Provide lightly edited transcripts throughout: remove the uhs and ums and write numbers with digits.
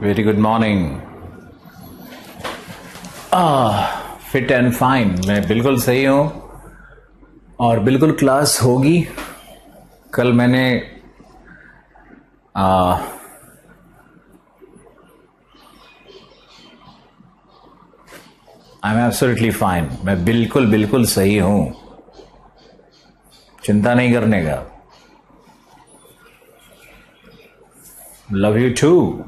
Very good morning. Fit and fine, मैं बिल्कुल सही हूं और बिल्कुल क्लास होगी। कल मैंने आई एम एब्सोल्युटली फाइन, मैं बिल्कुल बिल्कुल सही हूं, चिंता नहीं करने का। Love you to.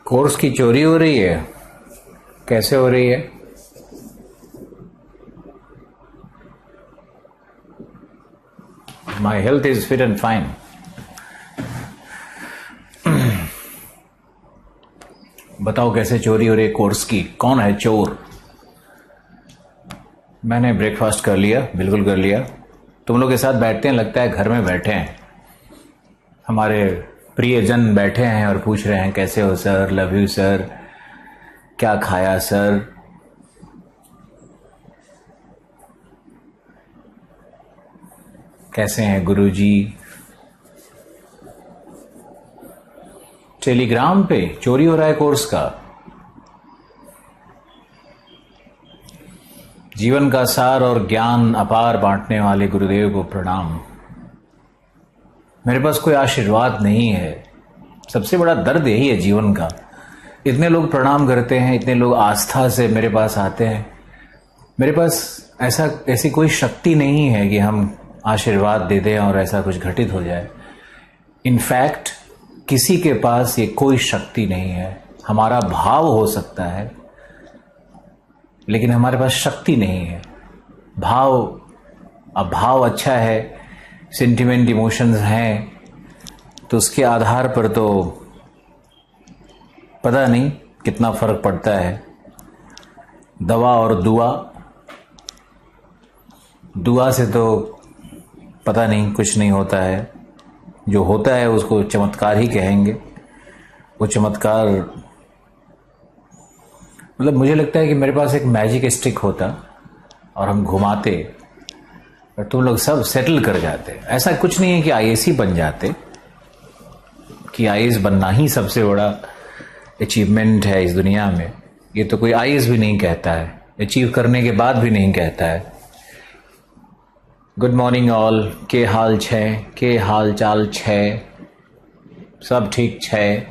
कोर्स की चोरी हो रही है? कैसे हो रही है? My health is fit and fine. बताओ कैसे चोरी हो रही है कोर्स की? कौन है चोर? मैंने ब्रेकफास्ट कर लिया, बिल्कुल कर लिया। तुम लोग के साथ बैठते हैं, लगता है घर में बैठे हैं। हमारे प्रियजन बैठे हैं और पूछ रहे हैं कैसे हो सर, लव यू सर, क्या खाया सर। कैसे हैं गुरुजी? टेलीग्राम पे चोरी हो रहा है कोर्स का। जीवन का सार और ज्ञान अपार बांटने वाले गुरुदेव को प्रणाम। मेरे पास कोई आशीर्वाद नहीं है, सबसे बड़ा दर्द यही है जीवन का। इतने लोग प्रणाम करते हैं, इतने लोग आस्था से मेरे पास आते हैं। मेरे पास ऐसी कोई शक्ति नहीं है कि हम आशीर्वाद दे दें और ऐसा कुछ घटित हो जाए। इनफैक्ट किसी के पास ये कोई शक्ति नहीं है। हमारा भाव हो सकता है लेकिन हमारे पास शक्ति नहीं है। भाव अच्छा है, सेंटिमेंट इमोशंस हैं, तो उसके आधार पर तो पता नहीं कितना फर्क पड़ता है। दवा और दुआ से तो पता नहीं कुछ नहीं होता है। जो होता है उसको चमत्कार ही कहेंगे। वो चमत्कार मतलब मुझे लगता है कि मेरे पास एक मैजिक स्टिक होता और हम घुमाते और तुम लोग सब सेटल कर जाते। ऐसा कुछ नहीं है कि आईएएस बन जाते, कि आईएएस बनना ही सबसे बड़ा अचीवमेंट है इस दुनिया में। ये तो कोई आईएएस भी नहीं कहता है, अचीव करने के बाद भी नहीं कहता है। गुड मॉर्निंग ऑल, के हाल छे, के हाल चाल छे, सब ठीक छे।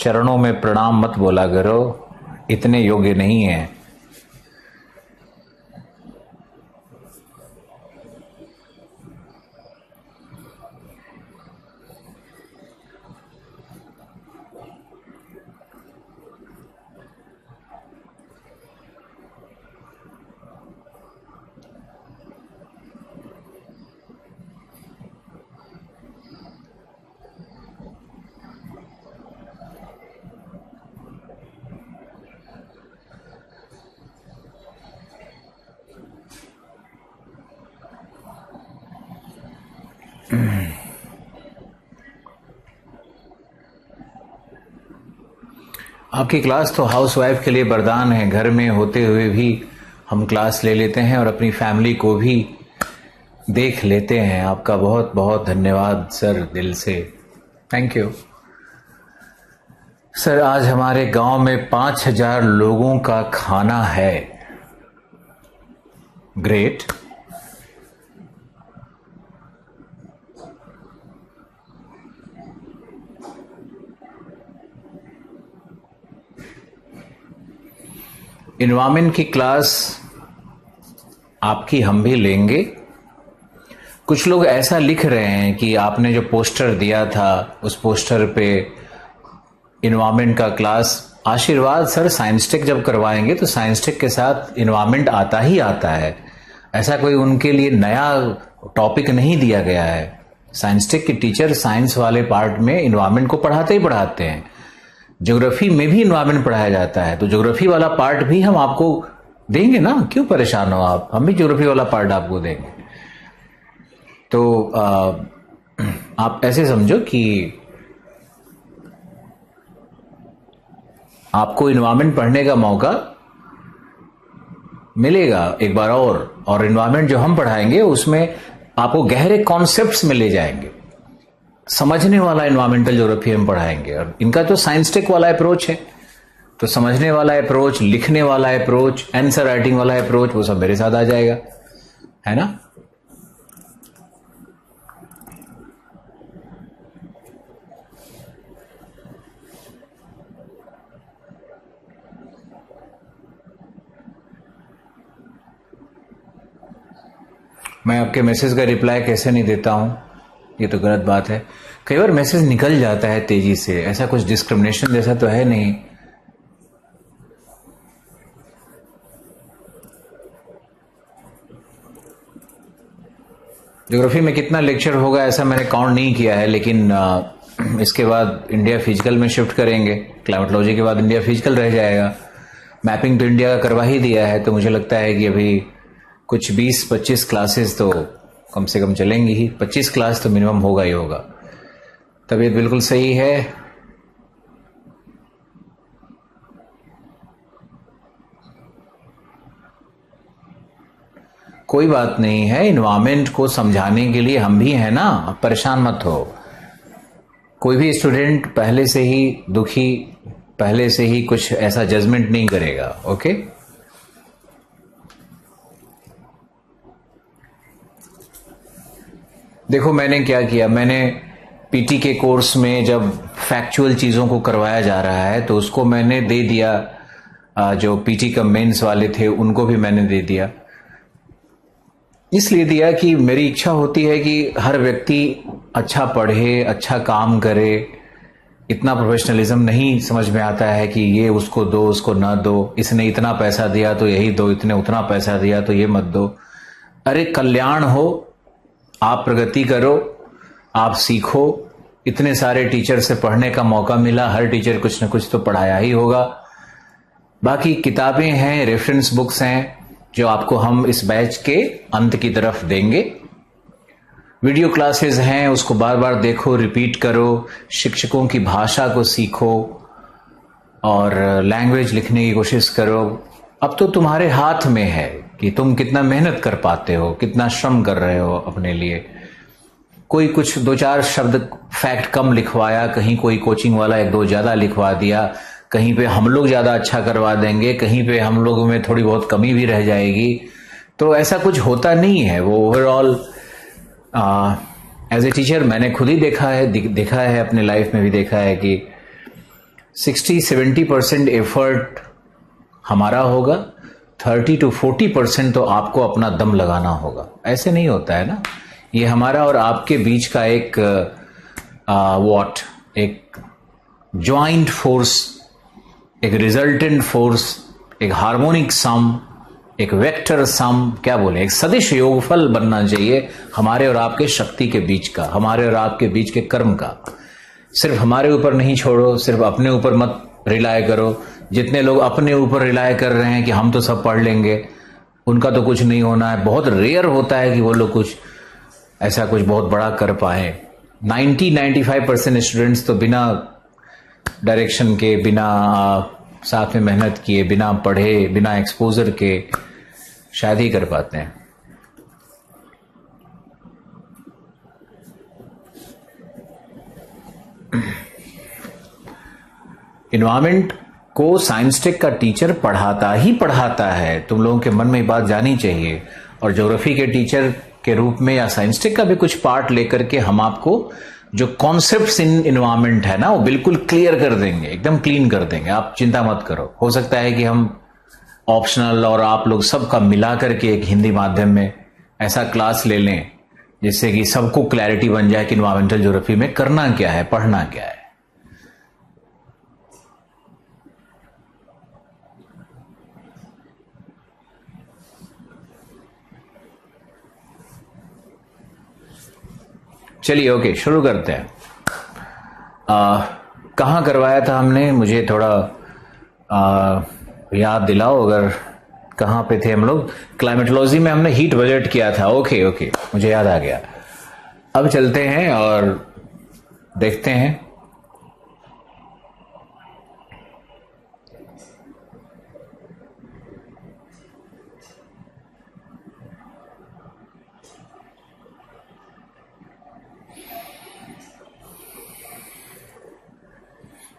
चरणों में प्रणाम मत बोला करो, इतने योग्य नहीं है। आपकी क्लास तो हाउसवाइफ के लिए वरदान है। घर में होते हुए भी हम क्लास ले लेते हैं और अपनी फैमिली को भी देख लेते हैं। आपका बहुत बहुत धन्यवाद सर, दिल से थैंक यू सर। आज हमारे गांव में 5000 लोगों का खाना है। ग्रेट। एनवायरनमेंट की क्लास आपकी हम भी लेंगे। कुछ लोग ऐसा लिख रहे हैं कि आपने जो पोस्टर दिया था उस पोस्टर पे एनवायरनमेंट का क्लास आशीर्वाद सर साइंस टेक जब करवाएंगे तो साइंस टेक के साथ इन्वायरमेंट आता ही आता है, ऐसा कोई उनके लिए नया टॉपिक नहीं दिया गया है। साइंस टेक के टीचर साइंस वाले पार्ट में इन्वायरमेंट को पढ़ाते ही पढ़ाते हैं, ज्योग्राफी में भी इन्वायरमेंट पढ़ाया जाता है, तो ज्योग्राफी वाला पार्ट भी हम आपको देंगे ना, क्यों परेशान हो आप, हम भी ज्योग्राफी वाला पार्ट आपको देंगे। तो आप ऐसे समझो कि आपको इन्वायरमेंट पढ़ने का मौका मिलेगा एक बार और इन्वायरमेंट जो हम पढ़ाएंगे उसमें आपको गहरे कॉन्सेप्ट्स में ले जाएंगे, समझने वाला इन्वायरमेंटल ज्योग्राफी हम पढ़ाएंगे। और इनका तो साइंस टेक वाला अप्रोच है, तो समझने वाला अप्रोच, लिखने वाला अप्रोच, आंसर राइटिंग वाला अप्रोच, वो सब मेरे साथ आ जाएगा, है ना। मैं आपके मैसेज का रिप्लाई कैसे नहीं देता हूं, ये तो गलत बात है। कई बार मैसेज निकल जाता है तेजी से, ऐसा कुछ डिस्क्रिमिनेशन जैसा तो है नहीं। ज्योग्राफी में कितना लेक्चर होगा ऐसा मैंने काउंट नहीं किया है, लेकिन इसके बाद इंडिया फिजिकल में शिफ्ट करेंगे, क्लाइमेटोलॉजी के बाद इंडिया फिजिकल रह जाएगा। मैपिंग तो इंडिया का करवा ही दिया है, तो मुझे लगता है कि अभी कुछ 20-25 क्लासेस तो कम से कम चलेंगी ही, 25 क्लास तो मिनिमम होगा ही होगा। तबीयत बिल्कुल सही है। कोई बात नहीं है, इन्वायरमेंट को समझाने के लिए हम भी हैं ना, आप परेशान मत हो। कोई भी स्टूडेंट पहले से ही दुखी, पहले से ही कुछ ऐसा जजमेंट नहीं करेगा, ओके। देखो मैंने क्या किया, मैंने पीटी के कोर्स में जब फैक्चुअल चीज़ों को करवाया जा रहा है तो उसको मैंने दे दिया, जो पीटी का मेंस वाले थे उनको भी मैंने दे दिया। इसलिए दिया कि मेरी इच्छा होती है कि हर व्यक्ति अच्छा पढ़े, अच्छा काम करे। इतना प्रोफेशनलिज्म नहीं समझ में आता है कि ये उसको दो, उसको ना दो, इसने इतना पैसा दिया तो यही दो, इतने उतना पैसा दिया तो ये मत दो। अरे कल्याण हो, आप प्रगति करो, आप सीखो। इतने सारे टीचर से पढ़ने का मौका मिला, हर टीचर कुछ न कुछ तो पढ़ाया ही होगा। बाकी किताबें हैं, रेफरेंस बुक्स हैं जो आपको हम इस बैच के अंत की तरफ देंगे। वीडियो क्लासेस हैं, उसको बार बार देखो, रिपीट करो, शिक्षकों की भाषा को सीखो और लैंग्वेज लिखने की कोशिश करो। अब तो तुम्हारे हाथ में है कि तुम कितना मेहनत कर पाते हो, कितना श्रम कर रहे हो अपने लिए। कोई कुछ 2-4 शब्द फैक्ट कम लिखवाया, कहीं कोई कोचिंग वाला 1-2 ज्यादा लिखवा दिया, कहीं पे हम लोग ज्यादा अच्छा करवा देंगे, कहीं पे हम लोगों में थोड़ी बहुत कमी भी रह जाएगी, तो ऐसा कुछ होता नहीं है। वो ओवरऑल एज ए टीचर मैंने खुद ही देखा है अपने लाइफ में भी देखा है कि 60-70% एफर्ट हमारा होगा, 30-40% तो आपको अपना दम लगाना होगा। ऐसे नहीं होता है ना, ये हमारा और आपके बीच का एक एक ज्वाइंट फोर्स, एक रिजल्टेंट फोर्स, एक हार्मोनिक सम, एक वेक्टर सम, क्या बोले, एक सदिश योगफल बनना चाहिए हमारे और आपके शक्ति के बीच का, हमारे और आपके बीच के कर्म का। सिर्फ हमारे ऊपर नहीं छोड़ो, सिर्फ अपने ऊपर मत रिलाय करो। जितने लोग अपने ऊपर रिलाय कर रहे हैं कि हम तो सब पढ़ लेंगे, उनका तो कुछ नहीं होना है। बहुत रेयर होता है कि वो लोग कुछ ऐसा कुछ बहुत बड़ा कर पाए। 90-95% स्टूडेंट्स तो बिना डायरेक्शन के, बिना साथ में मेहनत किए, बिना पढ़े, बिना एक्सपोजर के शायद ही कर पाते हैं। इन्वायरमेंट को साइंस टेक का टीचर पढ़ाता ही पढ़ाता है, तुम लोगों के मन में ये बात जानी चाहिए। और ज्योग्राफी के टीचर के रूप में या साइंस टेक का भी कुछ पार्ट लेकर के हम आपको जो कॉन्सेप्ट्स इन इन्वायरमेंट है ना, वो बिल्कुल क्लियर कर देंगे, एकदम क्लीन कर देंगे। आप चिंता मत करो। हो सकता है कि हम ऑप्शनल और आप लोग सबका मिला करके एक हिंदी माध्यम में ऐसा क्लास ले लें जिससे कि सबको क्लैरिटी बन जाए कि इन्वायरमेंटल ज्योग्राफी में करना क्या है, पढ़ना क्या है। चलिए ओके, शुरू करते हैं। कहाँ करवाया था हमने, मुझे थोड़ा याद दिलाओ अगर कहाँ पे थे हम लोग। क्लाइमेटोलॉजी में हमने हीट बजट किया था। ओके ओके, मुझे याद आ गया। अब चलते हैं और देखते हैं।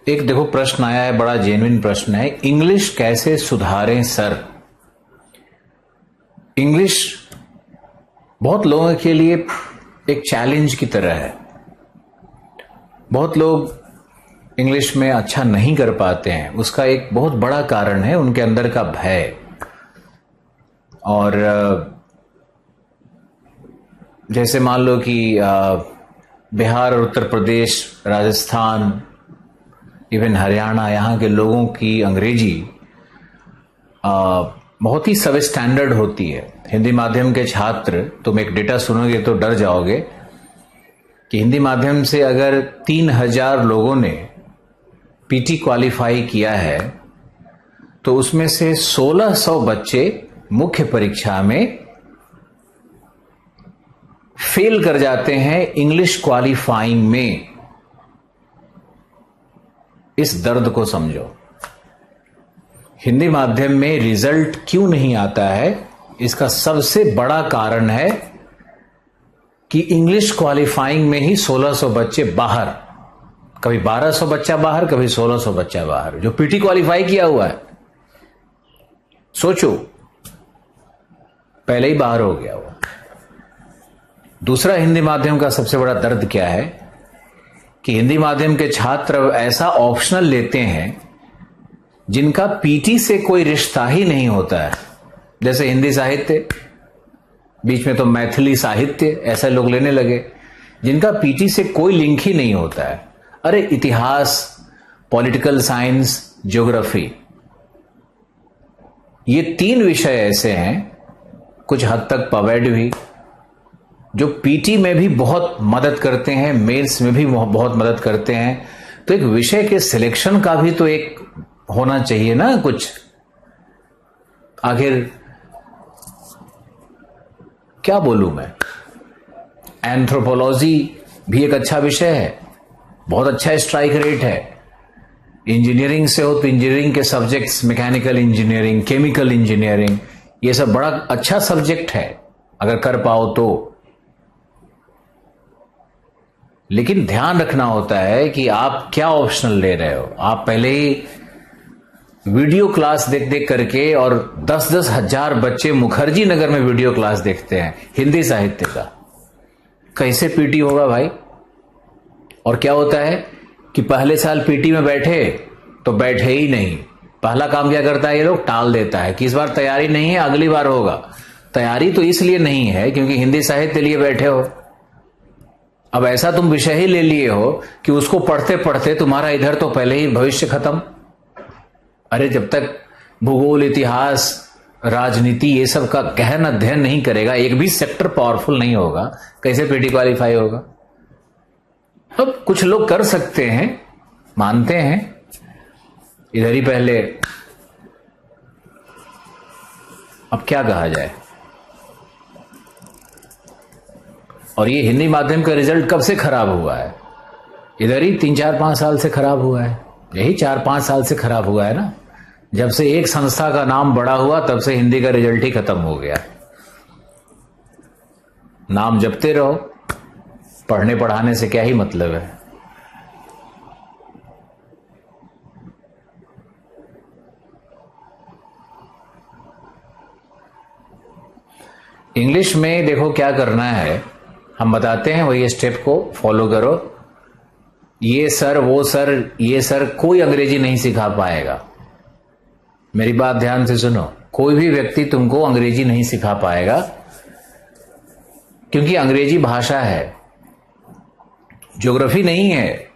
एक देखो प्रश्न आया है, बड़ा जेन्युइन प्रश्न है। इंग्लिश कैसे सुधारें सर? इंग्लिश बहुत लोगों के लिए एक चैलेंज की तरह है। बहुत लोग इंग्लिश में अच्छा नहीं कर पाते हैं। उसका एक बहुत बड़ा कारण है उनके अंदर का भय। और जैसे मान लो कि बिहार और उत्तर प्रदेश, राजस्थान, इवन हरियाणा, यहाँ के लोगों की अंग्रेजी बहुत ही सब स्टैंडर्ड होती है। हिंदी माध्यम के छात्र, तुम एक डेटा सुनोगे तो डर जाओगे कि हिंदी माध्यम से अगर 3000 लोगों ने पीटी क्वालिफाई किया है तो उसमें से 1600 बच्चे मुख्य परीक्षा में फेल कर जाते हैं इंग्लिश क्वालिफाइंग में। इस दर्द को समझो। हिंदी माध्यम में रिजल्ट क्यों नहीं आता है, इसका सबसे बड़ा कारण है कि इंग्लिश क्वालिफाइंग में ही 1600 बच्चे बाहर, कभी 1200 बच्चा बाहर, कभी 1600 बच्चा बाहर, जो पीटी क्वालिफाई किया हुआ है। सोचो, पहले ही बाहर हो गया वो। दूसरा, हिंदी माध्यम का सबसे बड़ा दर्द क्या है कि हिंदी माध्यम के छात्र ऐसा ऑप्शनल लेते हैं जिनका पीटी से कोई रिश्ता ही नहीं होता है। जैसे हिंदी साहित्य, बीच में तो मैथिली साहित्य, ऐसे लोग लेने लगे जिनका पीटी से कोई लिंक ही नहीं होता है। अरे इतिहास, पॉलिटिकल साइंस, ज्योग्राफी, ये 3 विषय ऐसे हैं, कुछ हद तक पवेड भी, जो पीटी में भी बहुत मदद करते हैं, मेंस में भी बहुत मदद करते हैं। तो एक विषय के सिलेक्शन का भी तो एक होना चाहिए ना कुछ। आखिर क्या बोलूं मैं, एंथ्रोपोलॉजी भी एक अच्छा विषय है, बहुत अच्छा स्ट्राइक रेट है। इंजीनियरिंग से हो तो इंजीनियरिंग के subjects, mechanical engineering, chemical engineering, ये सब बड़ा अच्छा सब्जेक्ट है अगर कर पाओ तो। लेकिन ध्यान रखना होता है कि आप क्या ऑप्शनल ले रहे हो। आप पहले ही वीडियो क्लास देख देख करके, और 10-10 हजार बच्चे मुखर्जी नगर में वीडियो क्लास देखते हैं हिंदी साहित्य का, कैसे पीटी होगा भाई? और क्या होता है कि पहले साल पीटी में बैठे तो बैठे ही नहीं। पहला काम क्या करता है ये लोग, टाल देता है कि इस बार तैयारी नहीं है, अगली बार होगा। तैयारी तो इसलिए नहीं है क्योंकि हिंदी साहित्य लिए बैठे हो। अब ऐसा तुम विषय ही ले लिए हो कि उसको पढ़ते पढ़ते तुम्हारा इधर तो पहले ही भविष्य खत्म। अरे जब तक भूगोल, इतिहास, राजनीति, ये सब का गहन अध्ययन नहीं करेगा, एक भी सेक्टर पावरफुल नहीं होगा, कैसे पीटी क्वालिफाई होगा? अब कुछ लोग कर सकते हैं, मानते हैं, इधर ही पहले, अब क्या कहा जाए। और ये हिंदी माध्यम का रिजल्ट कब से खराब हुआ है? इधर ही 3-4-5 साल से खराब हुआ है। यही 4-5 साल से खराब हुआ है ना। जब से एक संस्था का नाम बड़ा हुआ तब से हिंदी का रिजल्ट ही खत्म हो गया। नाम जपते रहो, पढ़ने पढ़ाने से क्या ही मतलब है। इंग्लिश में देखो क्या करना है, हम बताते हैं, वही स्टेप को फॉलो करो। ये सर, वो सर, ये सर, कोई अंग्रेजी नहीं सिखा पाएगा। मेरी बात ध्यान से सुनो, कोई भी व्यक्ति तुमको अंग्रेजी नहीं सिखा पाएगा, क्योंकि अंग्रेजी भाषा है, ज्योग्राफी नहीं है।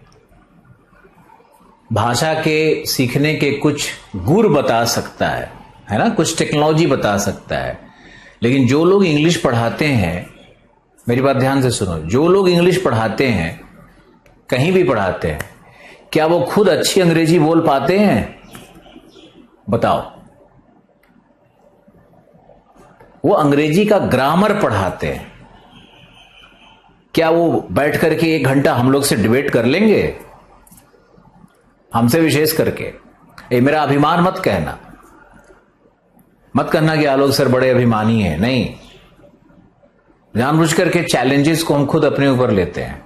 भाषा के सीखने के कुछ गुर बता सकता है ना, कुछ टेक्नोलॉजी बता सकता है। लेकिन जो लोग इंग्लिश पढ़ाते हैं मेरी बात ध्यान से सुनो, जो लोग इंग्लिश पढ़ाते हैं, कहीं भी पढ़ाते हैं, क्या वो खुद अच्छी अंग्रेजी बोल पाते हैं? बताओ। वो अंग्रेजी का ग्रामर पढ़ाते हैं, क्या वो बैठ करके 1 घंटा हम लोग से डिबेट कर लेंगे? हमसे विशेष करके। ये मेरा अभिमान मत कहना, मत कहना कि आलोक सर बड़े अभिमानी हैं, नहीं। जानबूझ करके चैलेंजेस को हम खुद अपने ऊपर लेते हैं।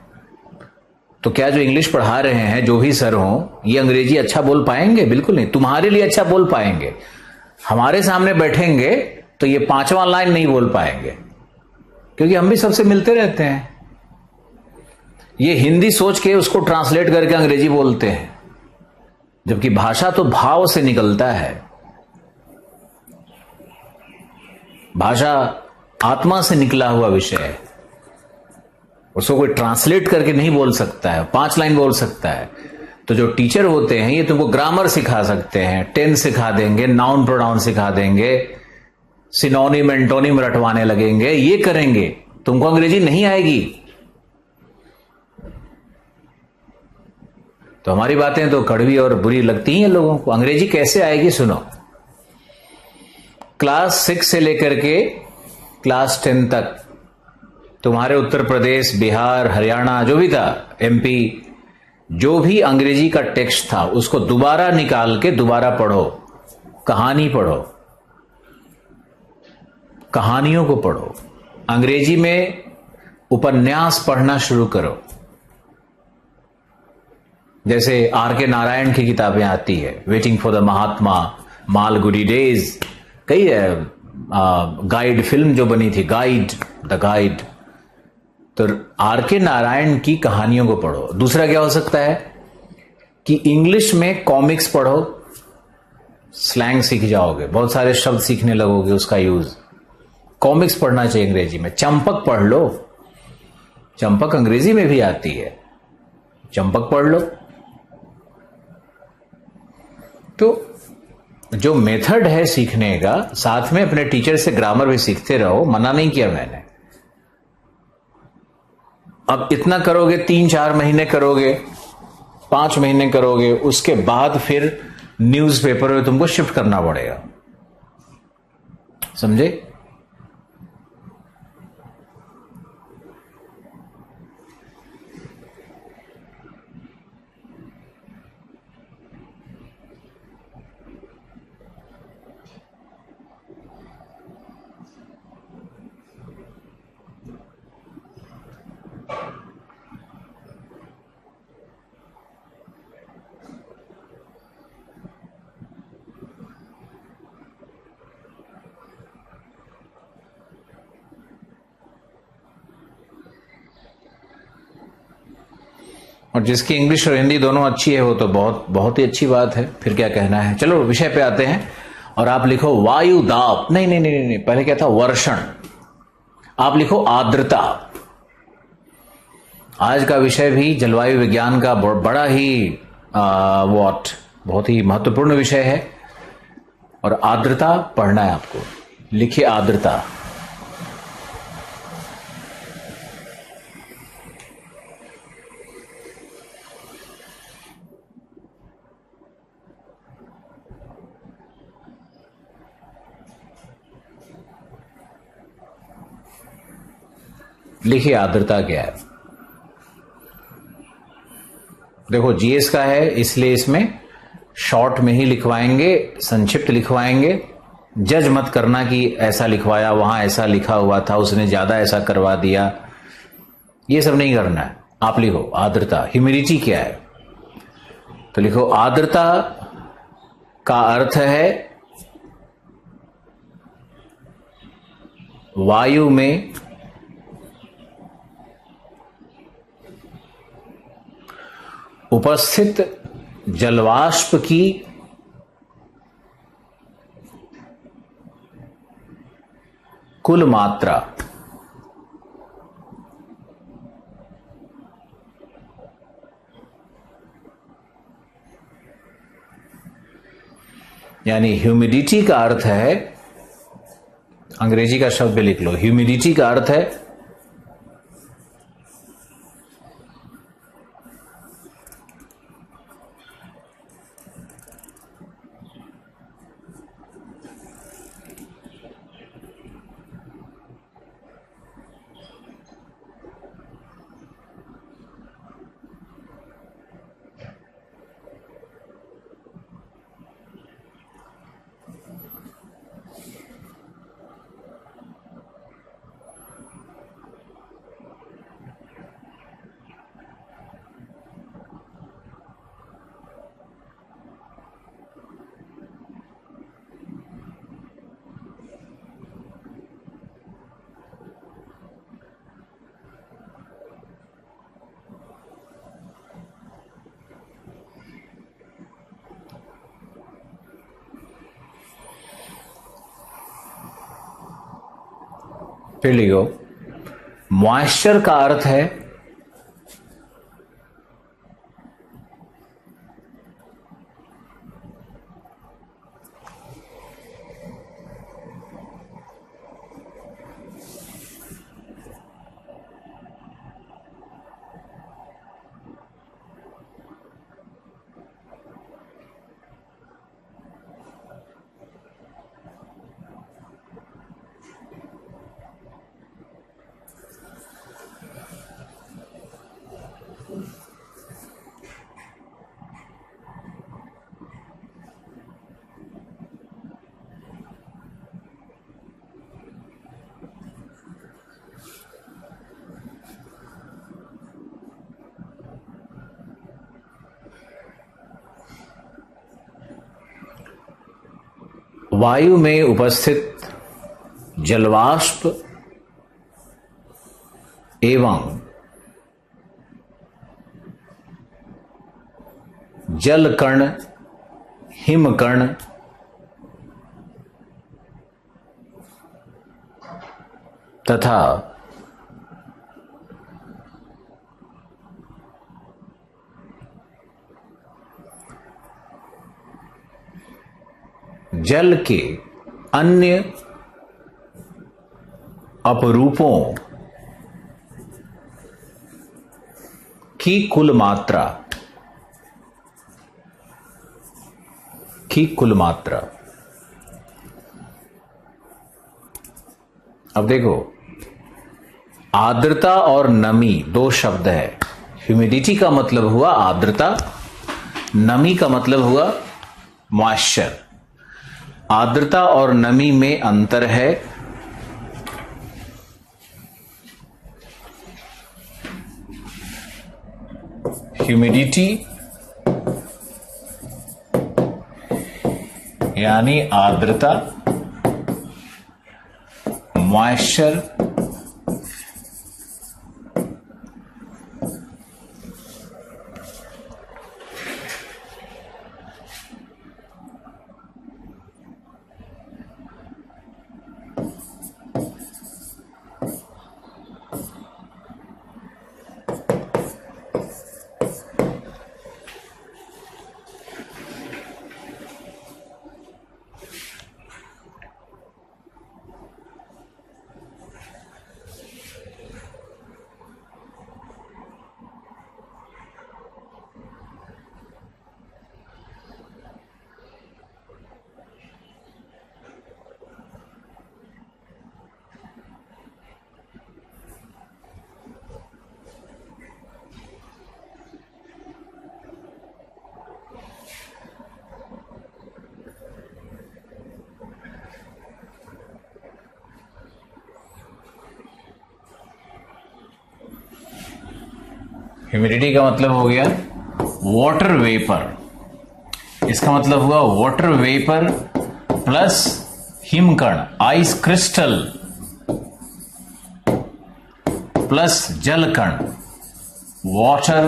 तो क्या जो इंग्लिश पढ़ा रहे हैं, जो भी सर हों, ये अंग्रेजी अच्छा बोल पाएंगे? बिल्कुल नहीं। तुम्हारे लिए अच्छा बोल पाएंगे, हमारे सामने बैठेंगे तो ये 5वां लाइन नहीं बोल पाएंगे, क्योंकि हम भी सबसे मिलते रहते हैं। ये हिंदी सोच के उसको ट्रांसलेट करके अंग्रेजी बोलते हैं, जबकि भाषा तो भाव से निकलता है। भाषा आत्मा से निकला हुआ विषय है, उसको कोई ट्रांसलेट करके नहीं बोल सकता है। 5 लाइन बोल सकता है। तो जो टीचर होते हैं, ये तुमको ग्रामर सिखा सकते हैं, टेंस सिखा देंगे, नाउन प्रोनाउन सिखा देंगे, सिनोनिम एंटोनिम रटवाने लगेंगे, ये करेंगे। तुमको अंग्रेजी नहीं आएगी। तो हमारी बातें तो कड़वी और बुरी लगती हैं लोगों को। अंग्रेजी कैसे आएगी? सुनो, क्लास 6 से लेकर के क्लास 10 तक तुम्हारे उत्तर प्रदेश, बिहार, हरियाणा, जो भी था, MP, जो भी अंग्रेजी का टेक्स्ट था उसको दोबारा निकाल के दोबारा पढ़ो। कहानी पढ़ो, कहानियों को पढ़ो। अंग्रेजी में उपन्यास पढ़ना शुरू करो। जैसे R.K. नारायण की किताबें आती है, waiting for the Mahatma, Malgudi days, कई गाइड फिल्म जो बनी थी, द गाइड। तो R.K. नारायण की कहानियों को पढ़ो। दूसरा क्या हो सकता है कि इंग्लिश में कॉमिक्स पढ़ो, स्लैंग सीख जाओगे, बहुत सारे शब्द सीखने लगोगे, उसका यूज। कॉमिक्स पढ़ना चाहिए अंग्रेजी में। चंपक पढ़ लो, चंपक अंग्रेजी में भी आती है, चंपक पढ़ लो। तो जो मेथड है सीखने का, साथ में अपने टीचर से ग्रामर भी सीखते रहो, मना नहीं किया मैंने। अब इतना करोगे, 3-4 महीने करोगे, 5 महीने करोगे, उसके बाद फिर न्यूज़पेपर में तुमको शिफ्ट करना पड़ेगा। समझे? और जिसकी इंग्लिश और हिंदी दोनों अच्छी है वो तो बहुत बहुत ही अच्छी बात है, फिर क्या कहना है। चलो विषय पे आते हैं। और आप लिखो वायु दाब, नहीं नहीं नहीं नहीं, पहले क्या था? वर्षण। आप लिखो आर्द्रता। आज का विषय भी जलवायु विज्ञान का बड़ा ही बहुत ही महत्वपूर्ण विषय है, और आर्द्रता पढ़ना है आपको। लिखिए आर्द्रता। लिखिए आर्द्रता क्या है। देखो GS का है, इसलिए इसमें शॉर्ट में ही लिखवाएंगे, संक्षिप्त लिखवाएंगे। जज मत करना कि ऐसा लिखवाया, वहां ऐसा लिखा हुआ था, उसने ज्यादा ऐसा करवा दिया, ये सब नहीं करना है। आप लिखो आर्द्रता। ह्यूमिडिटी क्या है? तो लिखो आर्द्रता का अर्थ है वायु में उपस्थित जलवाष्प की कुल मात्रा। यानी ह्यूमिडिटी का अर्थ है, अंग्रेजी का शब्द लिख लो, ह्यूमिडिटी का अर्थ है फिर लिखो, मॉइस्चर का अर्थ है वायु में उपस्थित जलवाष्प एवं जलकण, हिमकण तथा जल के अन्य अपरूपों की कुल मात्रा अब देखो, आर्द्रता और नमी दो शब्द है। ह्यूमिडिटी का मतलब हुआ आर्द्रता, नमी का मतलब हुआ मॉइस्चर। आर्द्रता और नमी में अंतर है। ह्यूमिडिटी यानी आर्द्रता, मॉइस्चर ह्यूमिडिटी का मतलब हो गया वाटर वेपर। इसका मतलब हुआ वाटर वेपर प्लस हिमकण, आइस क्रिस्टल प्लस जलकण, वाटर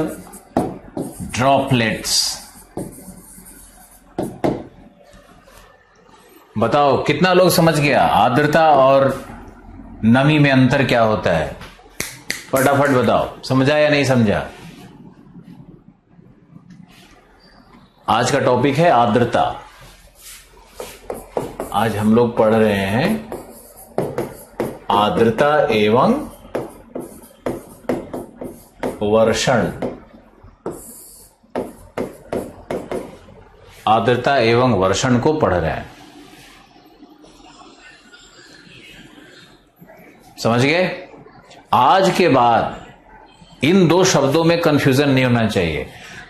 ड्रॉपलेट्स। बताओ कितना लोग समझ गया आर्द्रता और नमी में अंतर क्या होता है? फटाफट बताओ, समझा या नहीं समझा? आज का टॉपिक है आर्द्रता। आज हम लोग पढ़ रहे हैं आर्द्रता एवं वर्षण। आर्द्रता एवं वर्षण को पढ़ रहे हैं, समझ गए? आज के बाद इन दो शब्दों में कंफ्यूजन नहीं होना चाहिए।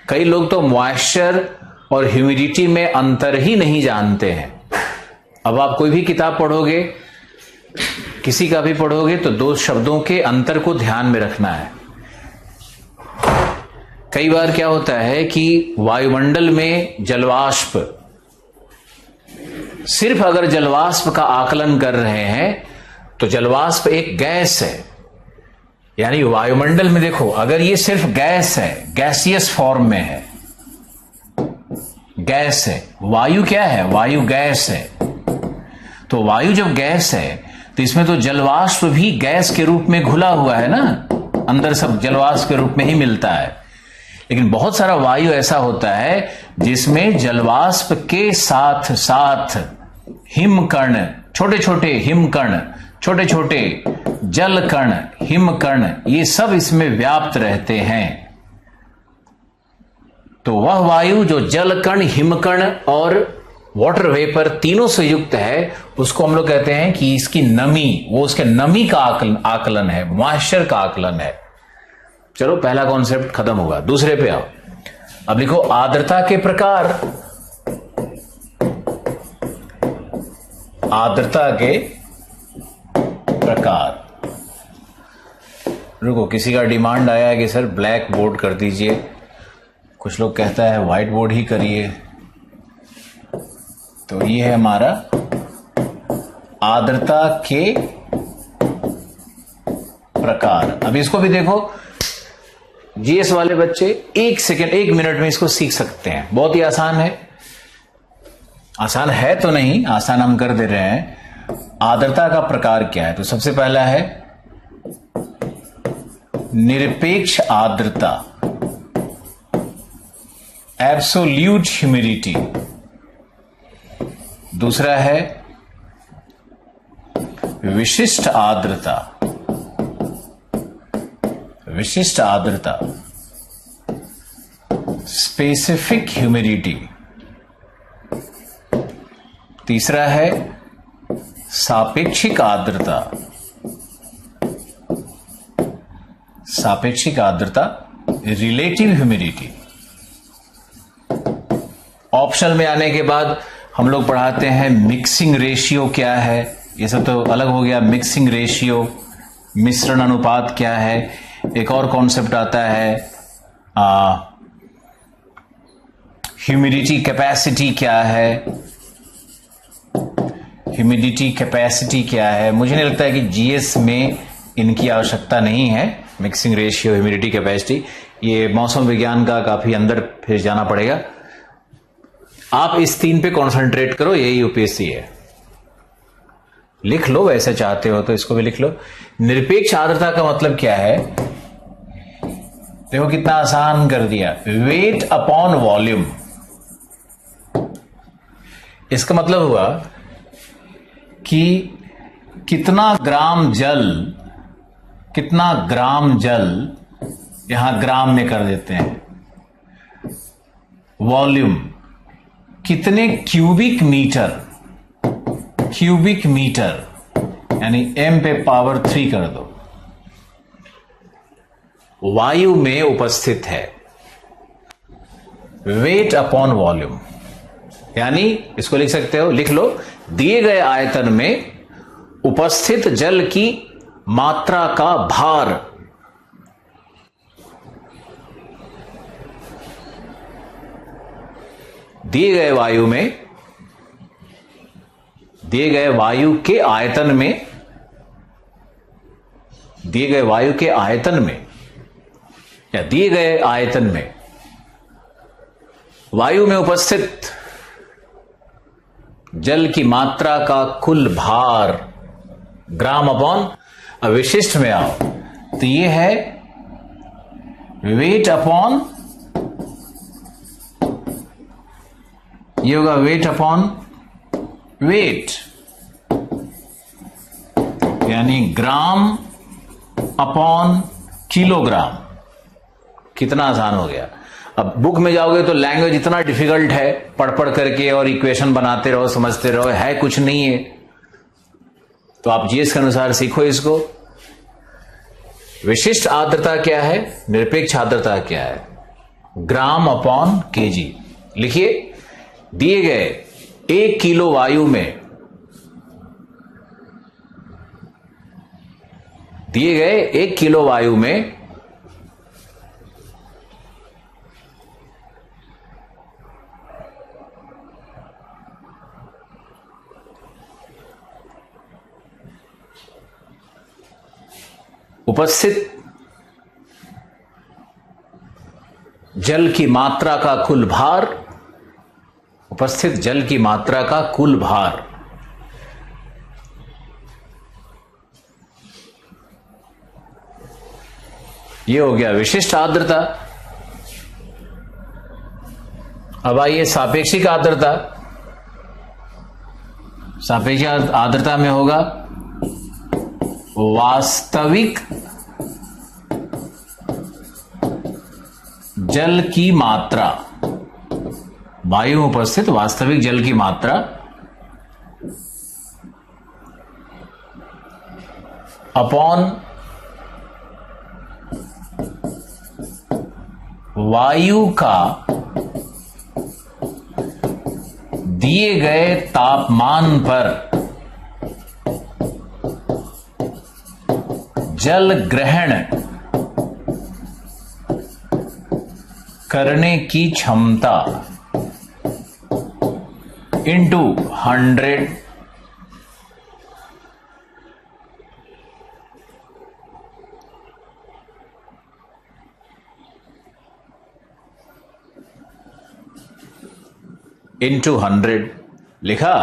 कई लोग तो मॉइस्चर और ह्यूमिडिटी में अंतर ही नहीं जानते हैं। अब आप कोई भी किताब पढ़ोगे, किसी का भी पढ़ोगे, तो दो शब्दों के अंतर को ध्यान में रखना है। कई बार क्या होता है कि वायुमंडल में जलवाष्प, सिर्फ अगर जलवाष्प का आकलन कर रहे हैं तो जलवाष्प एक गैस है। यानी वायुमंडल में देखो, अगर ये सिर्फ गैस है, गैसियस फॉर्म में है, गैस है। वायु क्या है? वायु गैस है। तो वायु जब गैस है तो इसमें तो जलवाष्प भी गैस के रूप में घुला हुआ है ना, अंदर सब जलवाष्प के रूप में ही मिलता है। लेकिन बहुत सारा वायु ऐसा होता है जिसमें जलवाष्प के साथ साथ हिमकण, छोटे छोटे हिमकण, छोटे छोटे जलकण, हिमकण, ये सब इसमें व्याप्त रहते हैं। तो वह वायु जो जलकण, हिमकण और वाटर वेपर तीनों से युक्त है, उसको हम लोग कहते हैं कि इसकी नमी, वो उसके नमी का आकलन है, मॉइस्चर का आकलन है। चलो पहला कॉन्सेप्ट खत्म होगा, दूसरे पे आओ। अब लिखो आर्द्रता के प्रकार। आर्द्रता के प्रकार। रुको, किसी का डिमांड आया है कि सर ब्लैक बोर्ड कर दीजिए, कुछ लोग कहता है व्हाइट बोर्ड ही करिए। तो ये है हमारा आर्द्रता के प्रकार। अब इसको भी देखो, जीएस वाले बच्चे 1 सेकेंड 1 मिनट में इसको सीख सकते हैं, बहुत ही आसान है। आसान है तो नहीं, आसान हम कर दे रहे हैं। आर्द्रता का प्रकार क्या है? तो सबसे पहला है निरपेक्ष आर्द्रता, एब्सोल्यूट ह्यूमिडिटी। दूसरा है विशिष्ट आर्द्रता, विशिष्ट आर्द्रता, स्पेसिफिक ह्यूमिडिटी। तीसरा है सापेक्षिक आर्द्रता, सापेक्षिक आर्द्रता, रिलेटिव ह्यूमिडिटी। ऑप्शनल में आने के बाद हम लोग पढ़ाते हैं मिक्सिंग रेशियो क्या है, ये सब तो अलग हो गया। मिक्सिंग रेशियो, मिश्रण अनुपात क्या है। एक और कॉन्सेप्ट आता है ह्यूमिडिटी कैपेसिटी क्या है, ह्यूमिडिटी कैपेसिटी क्या है। मुझे नहीं लगता है कि जीएस में इनकी आवश्यकता नहीं है, मिक्सिंग रेशियो, ह्यूमिडिटी कैपेसिटी। ये मौसम विज्ञान का काफी अंदर फिर जाना पड़ेगा। आप इस 3 पे कॉन्सेंट्रेट करो, यही यूपीएससी है। लिख लो, वैसे चाहते हो तो इसको भी लिख लो। निरपेक्ष आर्द्रता का मतलब क्या है? देखो कितना आसान कर दिया, वेट अपॉन वॉल्यूम। इसका मतलब हुआ कि कितना ग्राम जल, कितना ग्राम जल, यहां ग्राम में कर देते हैं। वॉल्यूम कितने क्यूबिक मीटर, क्यूबिक मीटर यानी m पे पावर 3 कर दो, वायु में उपस्थित है। वेट अपॉन वॉल्यूम, यानी इसको लिख सकते हो, लिख लो, दिए गए आयतन में उपस्थित जल की मात्रा का भार। दिए गए वायु में, दिए गए वायु के आयतन में, दिए गए वायु के आयतन में या दिए गए आयतन में वायु में उपस्थित जल की मात्रा का कुल भार, ग्राम अपॉन। अब विशिष्ट में आओ तो ये है वेट अपॉन, ये होगा वेट अपॉन वेट, यानी ग्राम अपॉन किलोग्राम। कितना आसान हो गया। अब बुक में जाओगे तो लैंग्वेज इतना डिफिकल्ट है, पढ़ पढ़ करके और इक्वेशन बनाते रहो, समझते रहो, है कुछ नहीं है। तो आप जीएस के अनुसार सीखो इसको। विशिष्ट आर्द्रता क्या है, निरपेक्ष आर्द्रता क्या है? ग्राम अपॉन केजी। लिखिए, दिए गए 1 किलो वायु में, दिए गए 1 किलो वायु में उपस्थित जल की मात्रा का कुल भार, उपस्थित जल की मात्रा का कुल भार ये हो गया विशिष्ट आर्द्रता। अब आइए सापेक्षिक आर्द्रता। सापेक्षिक आर्द्रता में होगा वास्तविक जल की मात्रा, वायु में उपस्थित वास्तविक जल की मात्रा अपॉन वायु का दिए गए तापमान पर जल ग्रहण करने की क्षमता इंटू 100 इंटू 100 लिखा।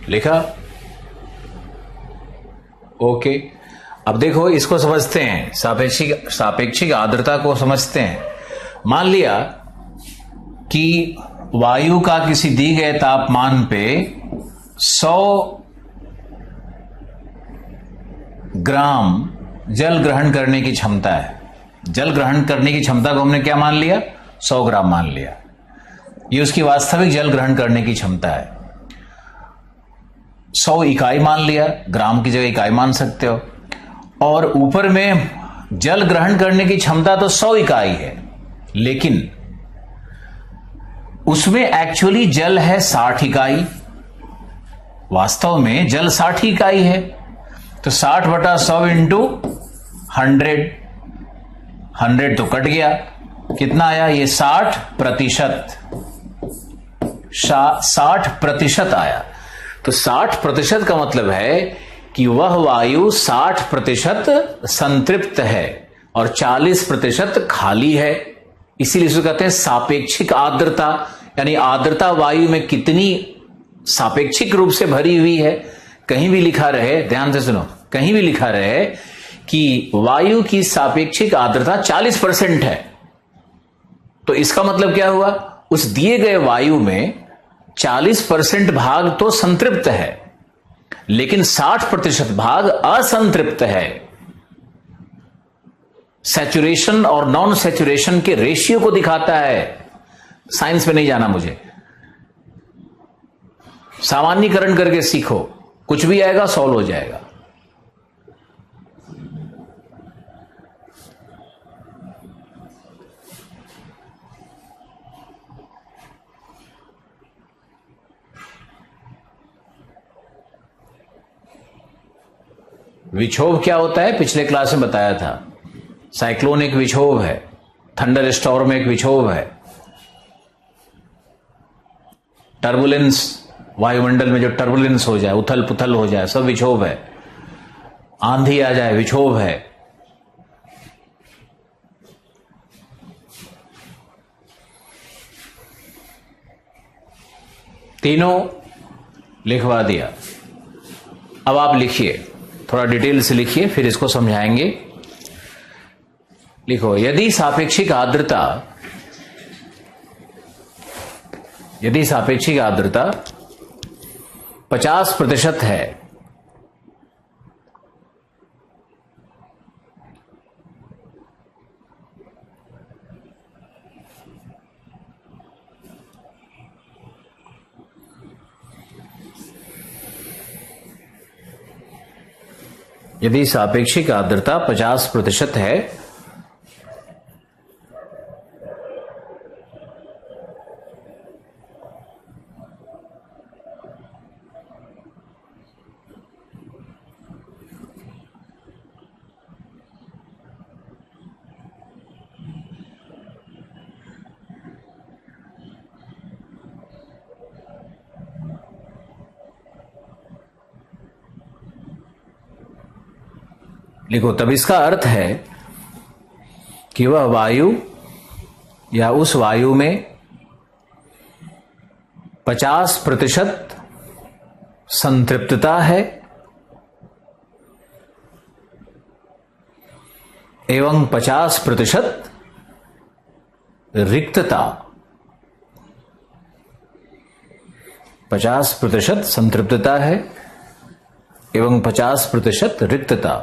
लिखा। ओके, अब देखो इसको समझते हैं, सापेक्षिक आर्द्रता को समझते हैं। मान लिया कि वायु का किसी दी गए तापमान पे 100 ग्राम जल ग्रहण करने की क्षमता है। जल ग्रहण करने की क्षमता को हमने क्या मान लिया? 100 ग्राम मान लिया। ये उसकी वास्तविक जल ग्रहण करने की क्षमता है। 100 इकाई मान लिया, ग्राम की जगह इकाई मान सकते हो। और ऊपर में जल ग्रहण करने की क्षमता तो 100 इकाई है, लेकिन उसमें एक्चुअली जल है 60 इकाई। वास्तव में जल 60 इकाई है, तो 60 बटा 100 इंटू 100। 100 तो कट गया, कितना आया? ये 60%। 60% आया। तो 60% का मतलब है कि वह वायु 60% संतृप्त है और 40% खाली है। इसीलिए इसको कहते हैं सापेक्षिक आर्द्रता, यानी आर्द्रता वायु में कितनी सापेक्षिक रूप से भरी हुई है। कहीं भी लिखा रहे, ध्यान से सुनो, कहीं भी लिखा रहे कि वायु की सापेक्षिक आर्द्रता 40% है, तो इसका मतलब क्या हुआ? उस दिए गए वायु में 40% भाग तो संतृप्त है, लेकिन 60% भाग असंतृप्त है। सैचुरेशन और नॉन सैचुरेशन के रेशियो को दिखाता है। साइंस में नहीं जाना मुझे, सामान्यीकरण करके सीखो, कुछ भी आएगा सॉल्व हो जाएगा। विक्षोभ क्या होता है? पिछले क्लास में बताया था। साइक्लोन एक विक्षोभ है, थंडर स्टॉर्म एक विक्षोभ है, टर्बुलेंस, वायुमंडल में जो टर्बुलेंस हो जाए, उथल पुथल हो जाए, सब विक्षोभ है। आंधी आ जाए, विक्षोभ है। तीनों लिखवा दिया। अब आप लिखिए, थोड़ा डिटेल से लिखिए, फिर इसको समझाएंगे। लिखो, यदि सापेक्षिक आर्द्रता 50% है, यदि सापेक्षिक आर्द्रता 50% है, लिखो। तब इसका अर्थ है कि वह वायु या उस वायु में 50% संतृप्तता है एवं 50% रिक्तता। 50% संतृप्तता है एवं 50% रिक्तता।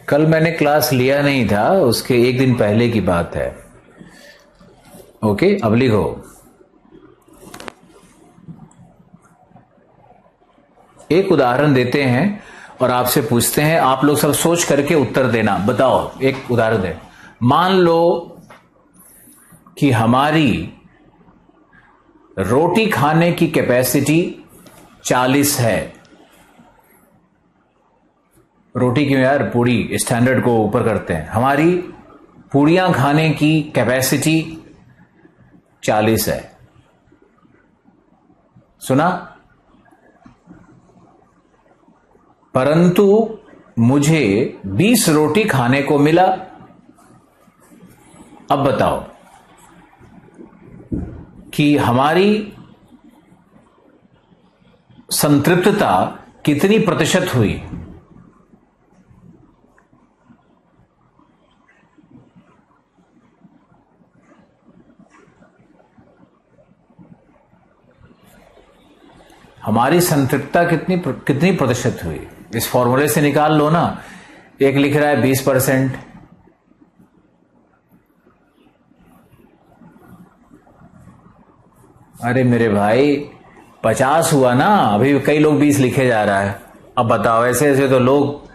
कल मैंने क्लास लिया नहीं था, उसके एक दिन पहले की बात है। ओके, अब लिखो। एक उदाहरण देते हैं और आपसे पूछते हैं, आप लोग सब सोच करके उत्तर देना। बताओ, एक उदाहरण दे। मान लो कि हमारी रोटी खाने की कैपेसिटी 40 है। रोटी क्यों यार, पूड़ी स्टैंडर्ड को ऊपर करते हैं। हमारी पूड़ियां खाने की कैपेसिटी 40 है। सुना? परंतु मुझे 20 रोटी खाने को मिला। अब बताओ कि हमारी संतृप्तता कितनी प्रतिशत हुई? हमारी संतृप्तता कितनी प्रतिशत हुई? इस फॉर्मूले से निकाल लो ना। एक लिख रहा है 20%, अरे मेरे भाई 50 हुआ ना। अभी कई लोग 20 लिखे जा रहा है। अब बताओ, ऐसे ऐसे तो लोग,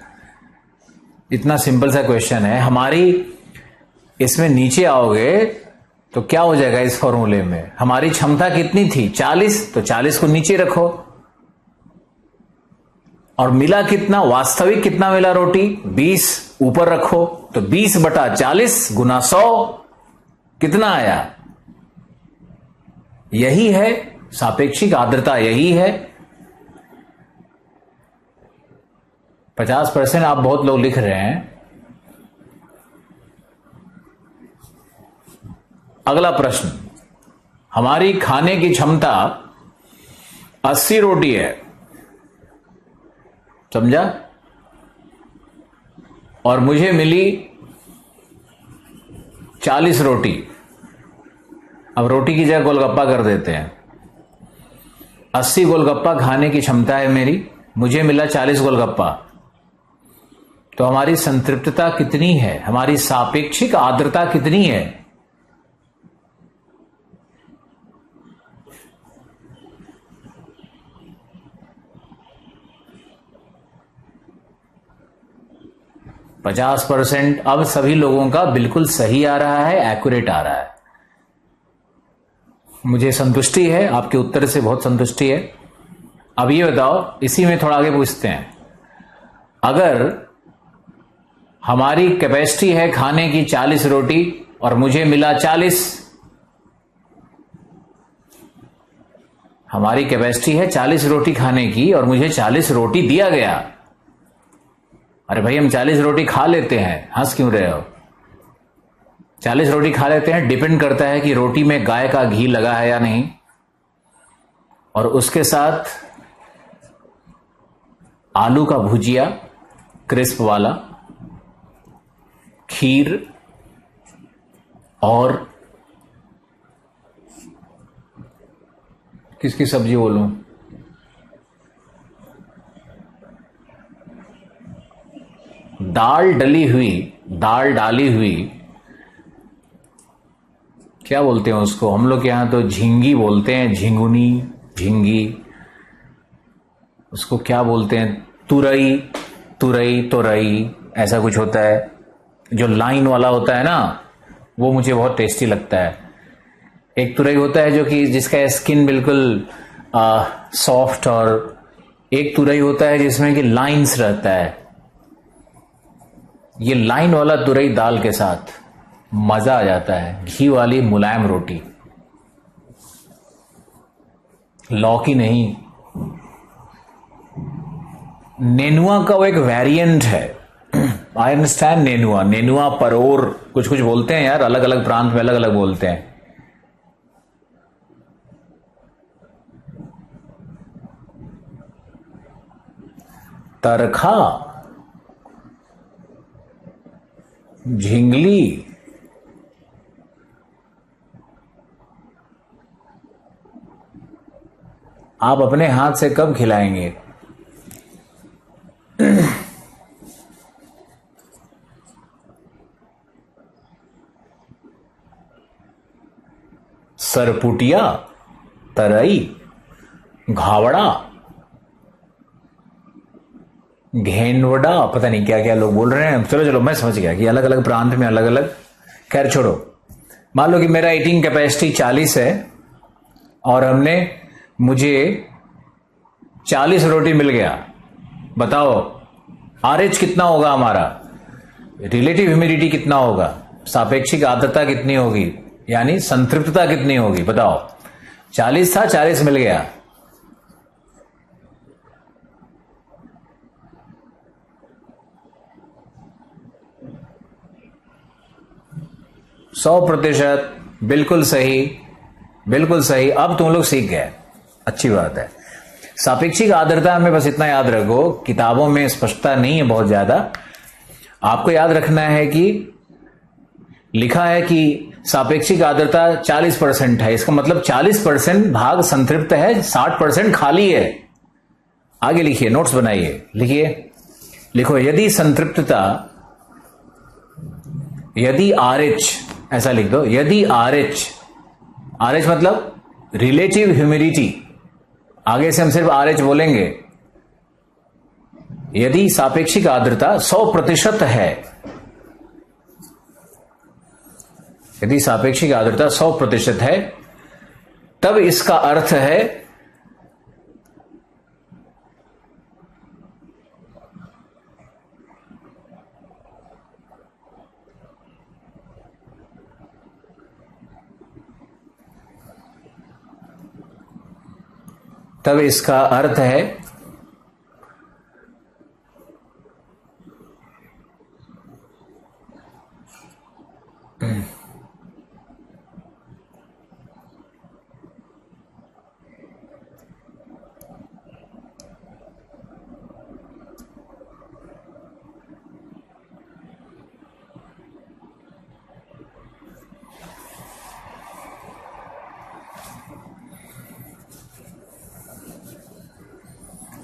इतना सिंपल सा क्वेश्चन है। हमारी इसमें नीचे आओगे तो क्या हो जाएगा? इस फॉर्मूले में हमारी क्षमता कितनी थी? 40, तो 40 को नीचे रखो। और मिला कितना? वास्तविक कितना मिला रोटी? 20 ऊपर रखो। तो 20/40 गुना 100 कितना आया? यही है सापेक्षिक आर्द्रता, यही है 50%। आप बहुत लोग लिख रहे हैं। अगला प्रश्न, हमारी खाने की क्षमता 80 रोटी है, समझा? और मुझे मिली 40 रोटी। अब रोटी की जगह गोलगप्पा कर देते हैं। 80 गोलगप्पा खाने की क्षमता है मेरी, मुझे मिला 40 गोलगप्पा। तो हमारी संतृप्तता कितनी है? हमारी सापेक्षिक आर्द्रता कितनी है? %50। अब सभी लोगों का बिल्कुल सही आ रहा है, एक्यूरेट आ रहा है। मुझे संतुष्टि है, आपके उत्तर से बहुत संतुष्टि है। अब ये बताओ, इसी में थोड़ा आगे पूछते हैं। अगर हमारी कैपेसिटी है खाने की 40 रोटी और मुझे मिला 40, हमारी कैपेसिटी है 40 रोटी खाने की और मुझे 40 रोटी दिया गया। अरे भाई, हम 40 रोटी खा लेते हैं, हंस क्यों रहे हो? 40 रोटी खा लेते हैं। डिपेंड करता है कि रोटी में गाय का घी लगा है या नहीं, और उसके साथ आलू का भुजिया क्रिस्प वाला, खीर और किसकी सब्जी बोलूं? दाल डाली हुई क्या बोलते हैं उसको, हम लोग यहां तो झींगी बोलते हैं, झिंगुनी, झींगी। उसको क्या बोलते हैं, तुरई, तुरई, तुरई, ऐसा कुछ होता है। जो लाइन वाला होता है ना, वो मुझे बहुत टेस्टी लगता है। एक तुरई होता है जो कि जिसका स्किन बिल्कुल सॉफ्ट, और एक तुरई होता है जिसमें कि लाइंस रहता है। ये लाइन वाला तुरई दाल के साथ मजा आ जाता है, घी वाली मुलायम रोटी, लौकी नहीं। नेनुआ का वो एक वेरिएंट है, आई अंडरस्टैंड। नेनुआ, नेनुआ, परोर, कुछ कुछ बोलते हैं यार, अलग अलग प्रांत में अलग अलग बोलते हैं। तरखा, झिंगली, आप अपने हाथ से कब खिलाएंगे? सरपुटिया, तरई, घावड़ा, घेनवड़ा, पता नहीं क्या क्या लोग बोल रहे हैं। चलो चलो, मैं समझ गया कि अलग अलग प्रांत में अलग अलग। खैर छोड़ो। मान लो कि मेरा ईटिंग कैपेसिटी 40 है और मुझे 40 रोटी मिल गया। बताओ आरएच कितना होगा हमारा, रिलेटिव ह्यूमिडिटी कितना होगा, सापेक्षिक आर्द्रता कितनी होगी, यानी संतृप्तता कितनी होगी? बताओ। 40 था, 40 मिल गया। सौ प्रतिशत, बिल्कुल सही, बिल्कुल सही। अब तुम लोग सीख गए, अच्छी बात है। सापेक्षिक आर्द्रता में बस इतना याद रखो, किताबों में स्पष्टता नहीं है बहुत ज्यादा। आपको याद रखना है कि लिखा है कि सापेक्षिक आर्द्रता 40% है, इसका मतलब 40% भाग संतृप्त है, 60% खाली है। आगे लिखिए, नोट्स बनाइए, लिखिए, लिखो, यदि संतृप्तता, यदि आरएच, ऐसा लिख दो, यदि आरएच, आरएच मतलब रिलेटिव ह्यूमिडिटी, आगे से हम सिर्फ आरएच बोलेंगे। यदि सापेक्षिक आर्द्रता 100% है, यदि सापेक्षिक आर्द्रता 100% है, तब इसका अर्थ है तब इसका अर्थ है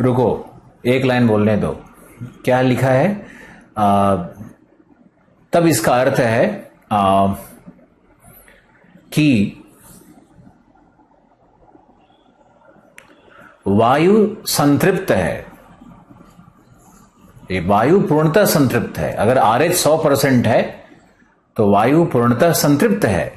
रुको, एक लाइन बोलने दो। क्या लिखा है? तब इसका अर्थ है कि वायु संतृप्त है, ये वायु पूर्णतः संतृप्त है। अगर आरएच 100% है तो वायु पूर्णतः संतृप्त है।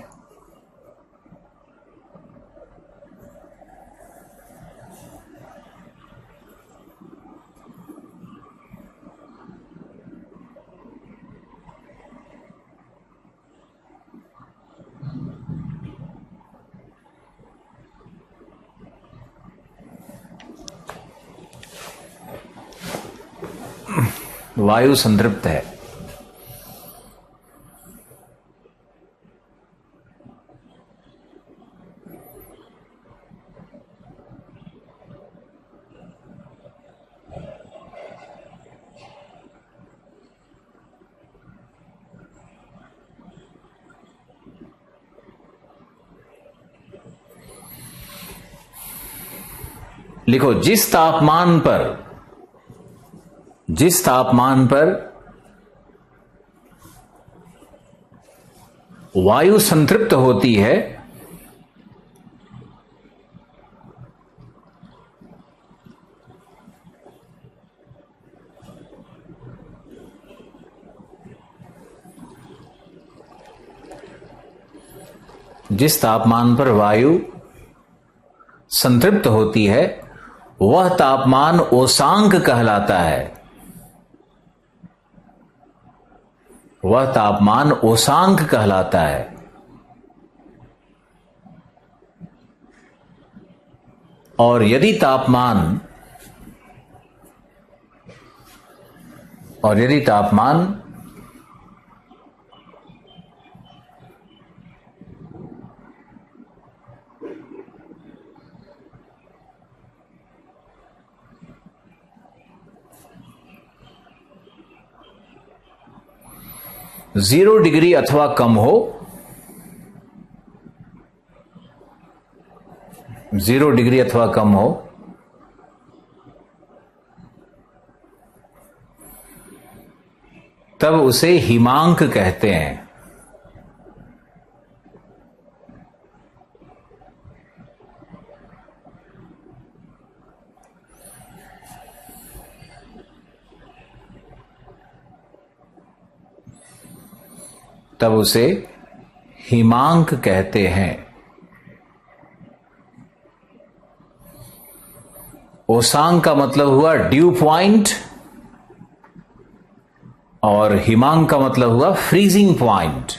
वायु संतृप्त है। लिखो, जिस तापमान पर वायु संतृप्त होती है, जिस तापमान पर वायु संतृप्त होती है वह तापमान ओसांक कहलाता है। वह तापमान ओसांक कहलाता है। और यदि तापमान 0 डिग्री अथवा कम हो, 0 डिग्री अथवा कम हो, तब उसे हिमांक कहते हैं। तब उसे हिमांक कहते हैं। ओसांक का मतलब हुआ ड्यू पॉइंट और हिमांक का मतलब हुआ फ्रीजिंग पॉइंट।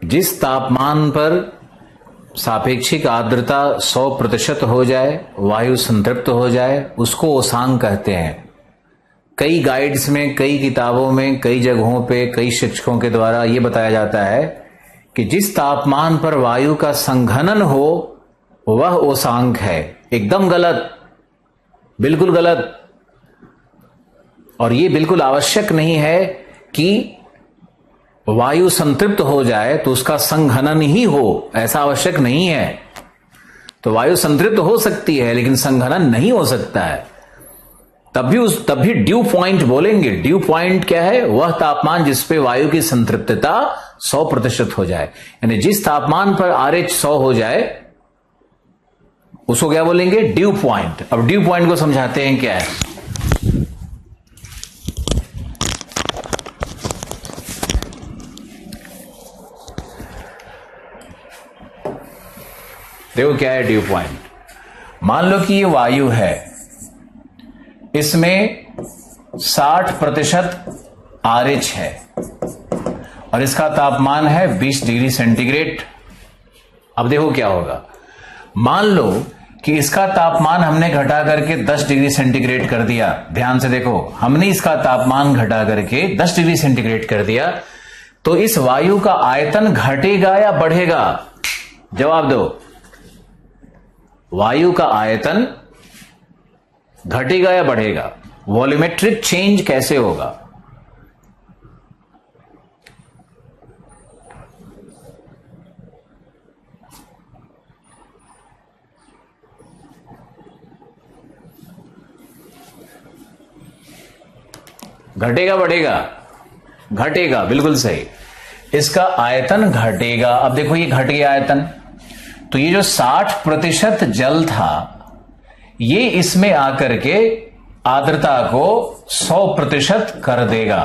जिस तापमान पर सापेक्षिक आर्द्रता 100% हो जाए, वायु संतृप्त हो जाए, उसको ओसांक कहते हैं। कई गाइड्स में, कई किताबों में, कई जगहों पे, कई शिक्षकों के द्वारा यह बताया जाता है कि जिस तापमान पर वायु का संघनन हो वह ओसांक है। एकदम गलत, बिल्कुल गलत। और यह बिल्कुल आवश्यक नहीं है कि वायु संतृप्त हो जाए तो उसका संघनन ही हो, ऐसा आवश्यक नहीं है। तो वायु संतृप्त हो सकती है लेकिन संघनन नहीं हो सकता है। तब भी ड्यू पॉइंट बोलेंगे। ड्यू पॉइंट क्या है? वह तापमान जिस पे वायु की संतृप्तता 100% हो जाए, यानी जिस तापमान पर RH 100 हो जाए उसको क्या बोलेंगे? Due point. अब ड्यू पॉइंट को समझाते हैं क्या है। देखो क्या है ड्यू पॉइंट। मान लो कि ये वायु है, इसमें 60% RH है और इसका तापमान है 20 डिग्री सेंटीग्रेड। अब देखो क्या होगा। मान लो कि इसका तापमान हमने घटा करके 10 डिग्री सेंटीग्रेड कर दिया। ध्यान से देखो, हमने इसका तापमान घटा करके 10 डिग्री सेंटीग्रेड कर दिया, तो इस वायु का आयतन घटेगा या बढ़ेगा? जवाब दो। वायु का आयतन घटेगा या बढ़ेगा? वॉल्यूमेट्रिक चेंज कैसे होगा? घटेगा बढ़ेगा? घटेगा, बिल्कुल सही। इसका आयतन घटेगा। अब देखो ये घट गया आयतन, तो ये जो 60% जल था ये इसमें आकर के आर्द्रता को 100% कर देगा,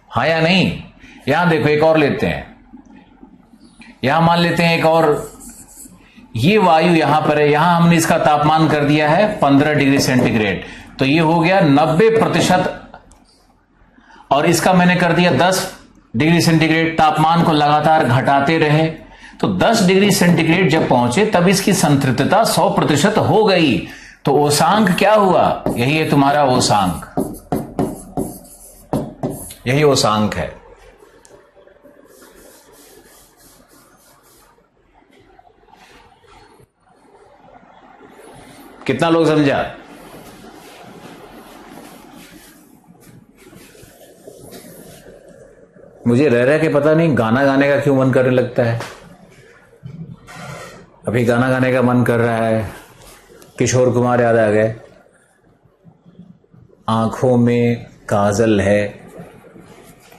हाँ या नहीं? यहां देखो एक और लेते हैं। यहां मान लेते हैं एक और, ये वायु यहां पर है, यहां हमने इसका तापमान कर दिया है 15 डिग्री सेंटीग्रेड, तो ये हो गया 90%। और इसका मैंने कर दिया 10 डिग्री सेंटीग्रेड। तापमान को लगातार घटाते रहे तो 10 डिग्री सेंटीग्रेड जब पहुंचे तब इसकी संतृप्तता 100% हो गई। तो ओसांक क्या हुआ? यही है तुम्हारा ओसांक, यही ओसांक है। कितना लोग समझा? मुझे रह रह के पता नहीं गाना गाने का क्यों मन करने लगता है। अभी गाना गाने का मन कर रहा है, किशोर कुमार याद आ गए। आंखों में काजल है,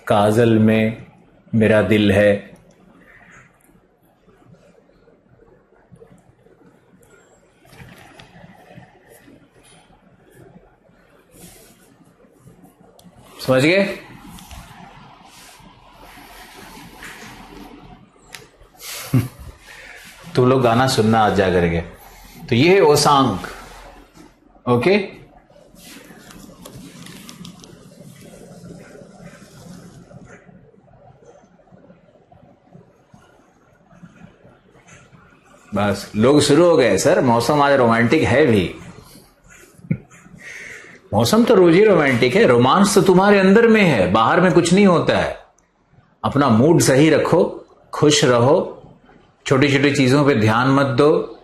काजल में मेरा दिल है। समझ गए? तुम लोग गाना सुनना आज जा करके। तो ये है ओसांग। ओके, बस लोग शुरू हो गए, सर मौसम आज रोमांटिक है भी। मौसम तो रोज ही रोमांटिक है, रोमांस तो तुम्हारे अंदर में है, बाहर में कुछ नहीं होता है। अपना मूड सही रखो, खुश रहो, छोटी छोटी चीजों पे ध्यान मत दो,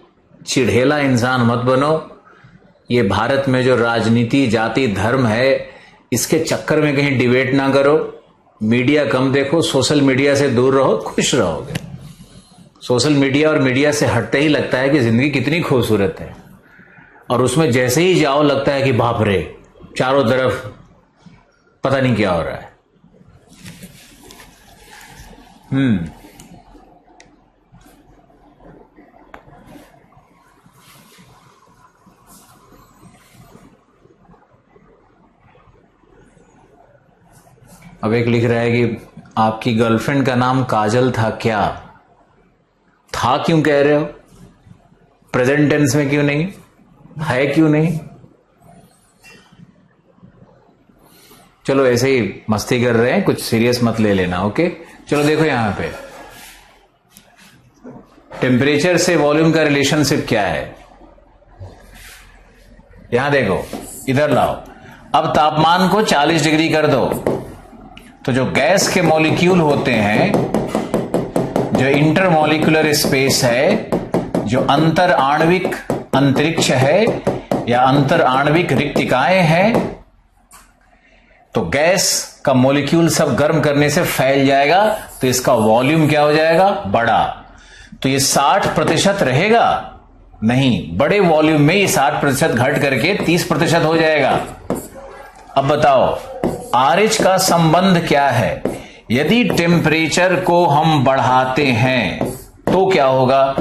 चिढ़ेला इंसान मत बनो। ये भारत में जो राजनीति, जाति, धर्म है, इसके चक्कर में कहीं डिबेट ना करो। मीडिया कम देखो, सोशल मीडिया से दूर रहो, खुश रहोगे। सोशल मीडिया और मीडिया से हटते ही लगता है कि जिंदगी कितनी खूबसूरत है, और उसमें जैसे ही जाओ लगता है कि बाप रे, चारों तरफ पता नहीं क्या हो रहा है। अब एक लिख रहा है कि आपकी गर्लफ्रेंड का नाम काजल था क्या? था क्यों कह रहे हो? प्रेजेंट टेंस में क्यों नहीं है? क्यों नहीं? चलो ऐसे ही मस्ती कर रहे हैं, कुछ सीरियस मत ले लेना। ओके, चलो देखो यहां पे टेम्परेचर से वॉल्यूम का रिलेशनशिप क्या है। यहां देखो, इधर लाओ। अब तापमान को 40 डिग्री कर दो, तो जो गैस के मॉलिक्यूल होते हैं, जो इंटरमॉलिक्यूलर स्पेस है, जो अंतर आणविक अंतरिक्ष है या अंतर आणविक रिक्तिकाएं हैं, तो गैस का मॉलिक्यूल सब गर्म करने से फैल जाएगा, तो इसका वॉल्यूम क्या हो जाएगा? बड़ा। तो ये 60% रहेगा नहीं, बड़े वॉल्यूम में ये 60% घट करके 30% हो जाएगा। अब बताओ RH का संबंध क्या है? यदि टेम्परेचर को हम बढ़ाते हैं तो क्या होगा?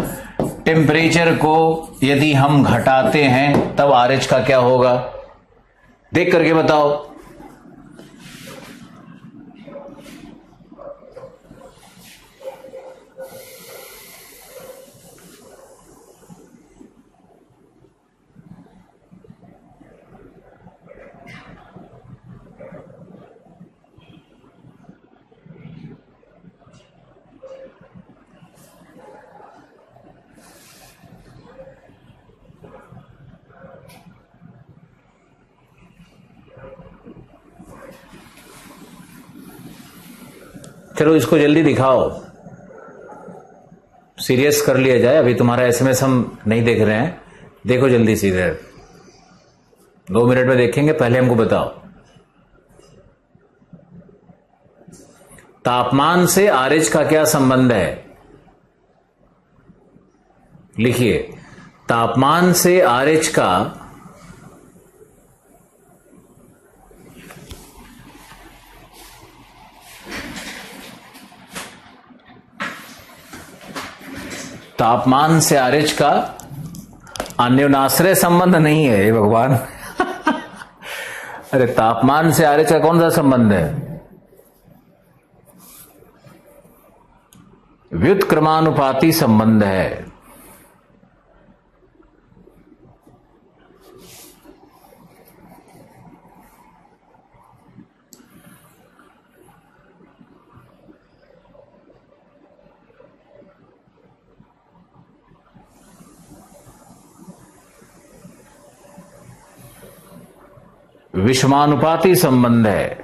टेम्परेचर को यदि हम घटाते हैं तब RH का क्या होगा? देख करके बताओ। चलो इसको जल्दी दिखाओ, सीरियस कर लिया जाए। अभी तुम्हारा SMS हम नहीं देख रहे हैं, देखो जल्दी से इधर। 2 मिनट में देखेंगे, पहले हमको बताओ तापमान से RH का क्या संबंध है? लिखिए, तापमान से RH का तापमान से RH का अन्योनाश्रय संबंध नहीं है। भगवान अरे तापमान से RH का कौन सा संबंध है? व्युत्क्रमानुपाती संबंध है। विषमानुपाती संबंध है।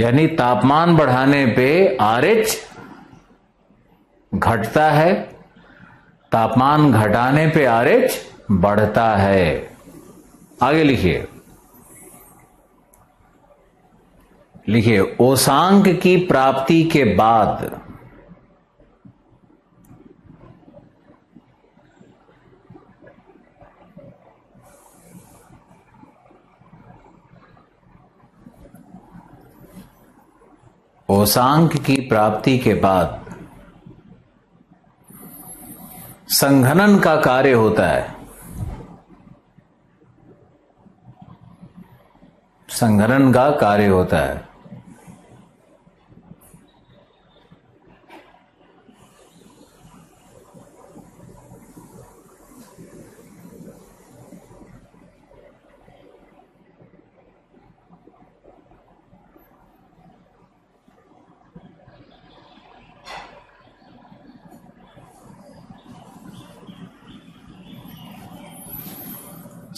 यानी तापमान बढ़ाने पे RH घटता है, तापमान घटाने पे RH बढ़ता है। आगे लिखिए, लिखिए ओसांक की प्राप्ति के बाद ओसांक की प्राप्ति के बाद संघनन का कार्य होता है। संघनन का कार्य होता है।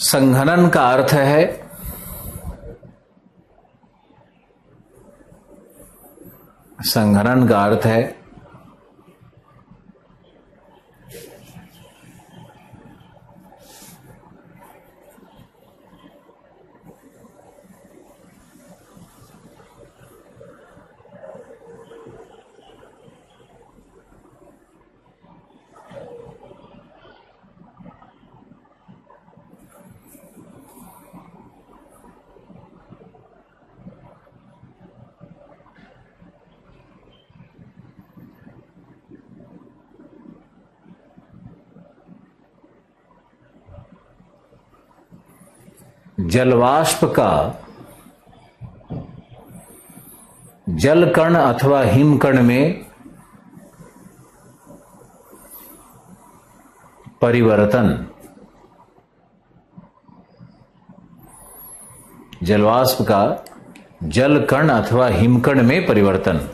संघनन का अर्थ है संघनन का अर्थ है जलवाष्प का जल कण अथवा हिमकण में परिवर्तन। जलवाष्प का जल कण अथवा हिमकण में परिवर्तन।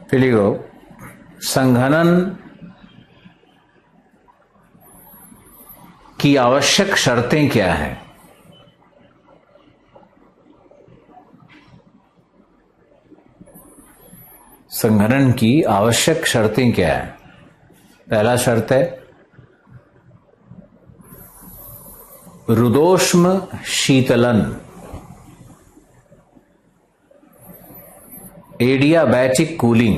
फिर लिखो संघनन की आवश्यक शर्तें क्या हैं। संघनन की आवश्यक शर्तें क्या है। पहला शर्त है रुदोष्म शीतलन, एडियाबैटिक कूलिंग।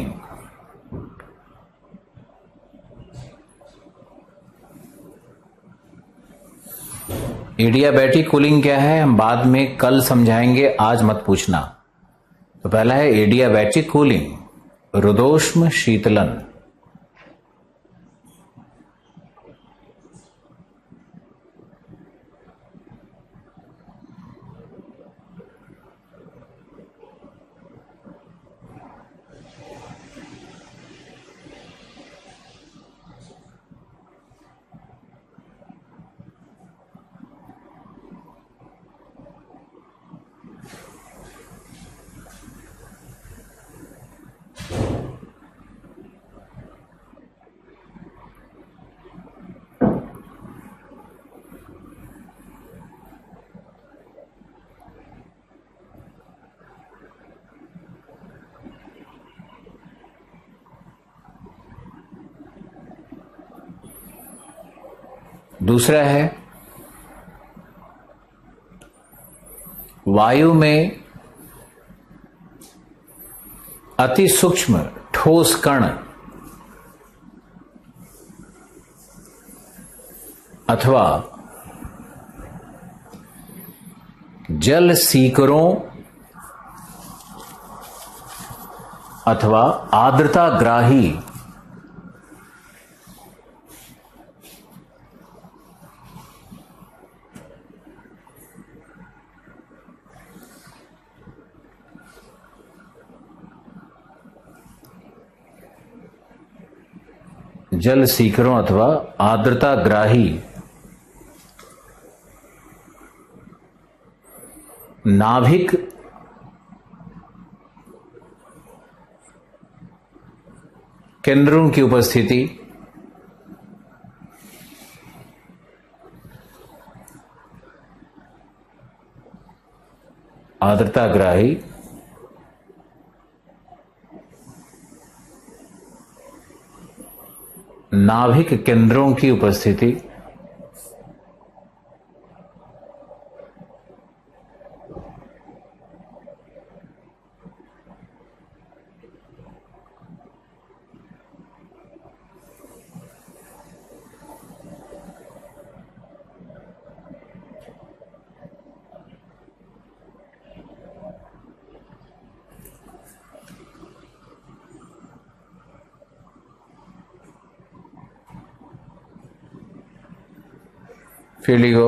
एडियाबैटिक कूलिंग क्या है हम बाद में कल समझाएंगे, आज मत पूछना। तो पहला है एडियाबैटिक कूलिंग, रुदोष्म शीतलन। दूसरा है वायु में अति सूक्ष्म ठोस कण अथवा जल सीकरों अथवा आर्द्रताग्राही जल सीकरों अथवा आर्द्रताग्राही नाभिक केंद्रों की उपस्थिति आर्द्रताग्राही नाभिक केंद्रों की उपस्थिति फिर लिखो,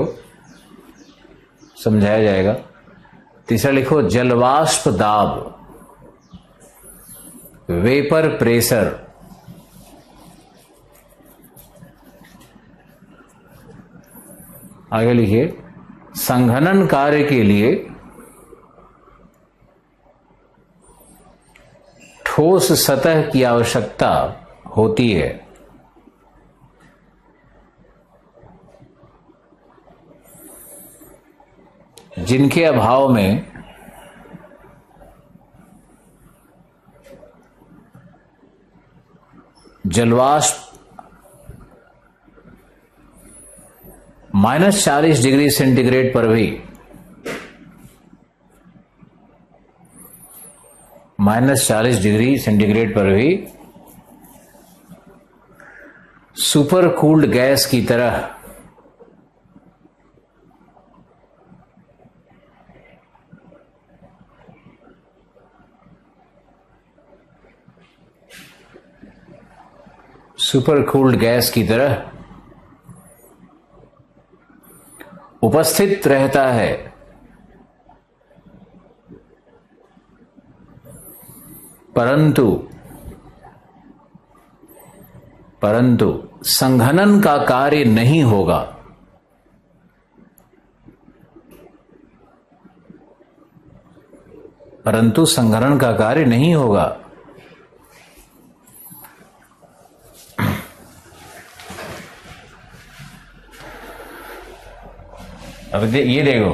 समझाया जाएगा। तीसरा लिखो जलवाष्प दाब, वेपर प्रेशर। आगे लिखिए संघनन कार्य के लिए ठोस सतह की आवश्यकता होती है। जिनके अभाव में जलवाष्प -40 डिग्री सेंटीग्रेड पर भी -40 डिग्री सेंटीग्रेड पर भी सुपर कूल्ड गैस की तरह उपस्थित रहता है। परंतु संघनन का कार्य नहीं होगा। परंतु संघनन का कार्य नहीं होगा। अब ये देखो,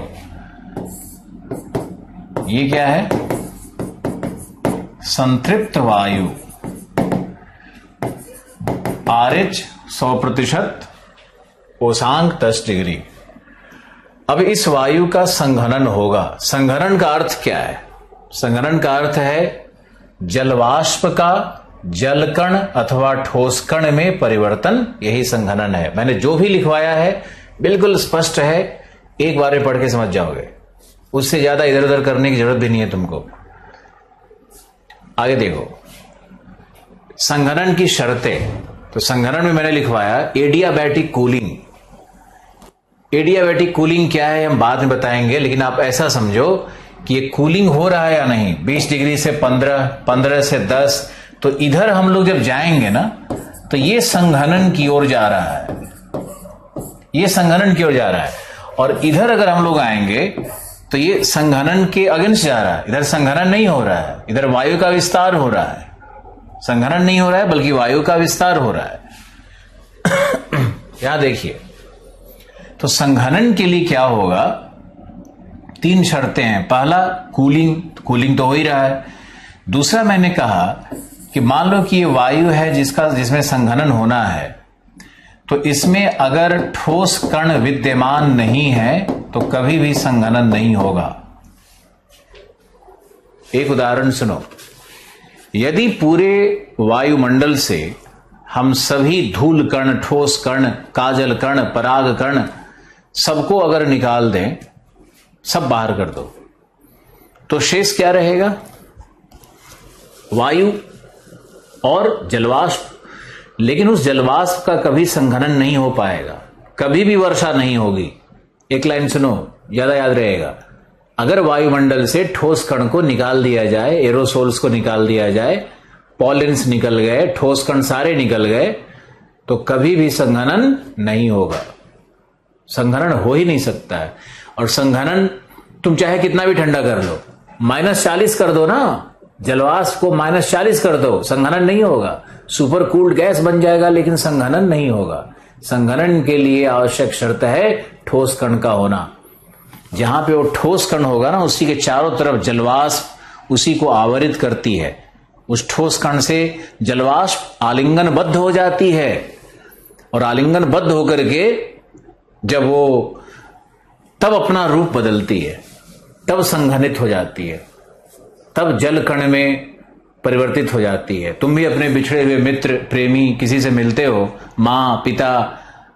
ये क्या है? संतृप्त वायु RH 100%, कोसांक 10 डिग्री। अब इस वायु का संघनन होगा। संघनन का अर्थ क्या है? संघनन का अर्थ है जलवाष्प का जलकण अथवा ठोस कण में परिवर्तन, यही संघनन है। मैंने जो भी लिखवाया है बिल्कुल स्पष्ट है, एक बार में पढ़ के समझ जाओगे, उससे ज्यादा इधर उधर करने की जरूरत भी नहीं है तुमको। आगे देखो संघनन की शर्तें। तो संघनन में मैंने लिखवाया एडियाबैटिक कूलिंग। एडियाबैटिक कूलिंग क्या है हम बाद में बताएंगे, लेकिन आप ऐसा समझो कि ये कूलिंग हो रहा है या नहीं। 20 डिग्री से 15, 15 से 10, तो इधर हम लोग जब जाएंगे ना तो ये संघनन की ओर जा रहा है, ये संघनन की ओर जा रहा है। और इधर अगर हम लोग आएंगे तो ये संघनन के अगेंस्ट जा रहा है। इधर संघनन नहीं हो रहा है, इधर वायु का विस्तार हो रहा है। संघनन नहीं हो रहा है बल्कि वायु का विस्तार हो रहा है। यहां देखिए, तो संघनन के लिए क्या होगा? 3 शर्तें हैं। पहला कूलिंग तो हो ही रहा है। दूसरा मैंने कहा कि मान लो कि ये वायु है जिसमें संघनन होना है, तो इसमें अगर ठोस कण विद्यमान नहीं है तो कभी भी संघनन नहीं होगा। एक उदाहरण सुनो, यदि पूरे वायुमंडल से हम सभी धूल कण, ठोस कण, काजल कण, पराग कण सबको अगर निकाल दें, सब बाहर कर दो, तो शेष क्या रहेगा? वायु और जलवाष्प। लेकिन उस जलवाष्प का कभी संघनन नहीं हो पाएगा, कभी भी वर्षा नहीं होगी। एक लाइन सुनो, ज्यादा याद रहेगा। अगर वायुमंडल से ठोस कण को निकाल दिया जाए, एरोसोल्स को निकाल दिया जाए, पॉलेंस निकल गए, ठोस कण सारे निकल गए, तो कभी भी संघनन नहीं होगा। संघनन हो ही नहीं सकता है। और संघनन तुम चाहे कितना भी ठंडा कर लो, -40 कर दो ना, जलवाष्प को -40 कर दो, संघनन नहीं होगा। सुपर कूल्ड गैस बन जाएगा, लेकिन संघनन नहीं होगा। संघनन के लिए आवश्यक शर्त है ठोस कण का होना। जहां पे वो ठोस कण होगा ना, उसी के चारों तरफ जलवाष्प उसी को आवरित करती है। उस ठोस कण से जलवाष्प आलिंगनबद्ध हो जाती है, और आलिंगनबद्ध होकर के जब वो तब अपना रूप बदलती है, तब संघनित हो जाती है, तब जल कण में परिवर्तित हो जाती है। तुम भी अपने बिछड़े हुए मित्र, प्रेमी किसी से मिलते हो, मां पिता,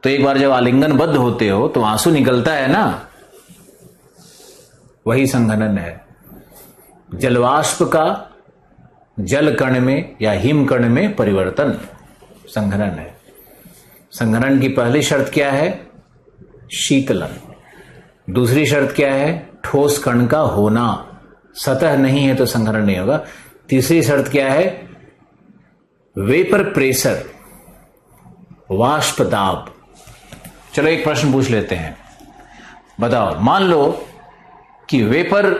तो एक बार जब आलिंगनबद्ध होते हो तो आंसू निकलता है ना, वही संघनन है। जलवाष्प का जल कण में या हिम कण में परिवर्तन संघनन है। संघनन की पहली शर्त क्या है? शीतलन। दूसरी शर्त क्या है? ठोस कण का होना। सतह नहीं है तो संघनन नहीं होगा। तीसरी शर्त क्या है? वेपर प्रेशर, वाष्प दाब। चलो एक प्रश्न पूछ लेते हैं, बताओ। मान लो कि वेपर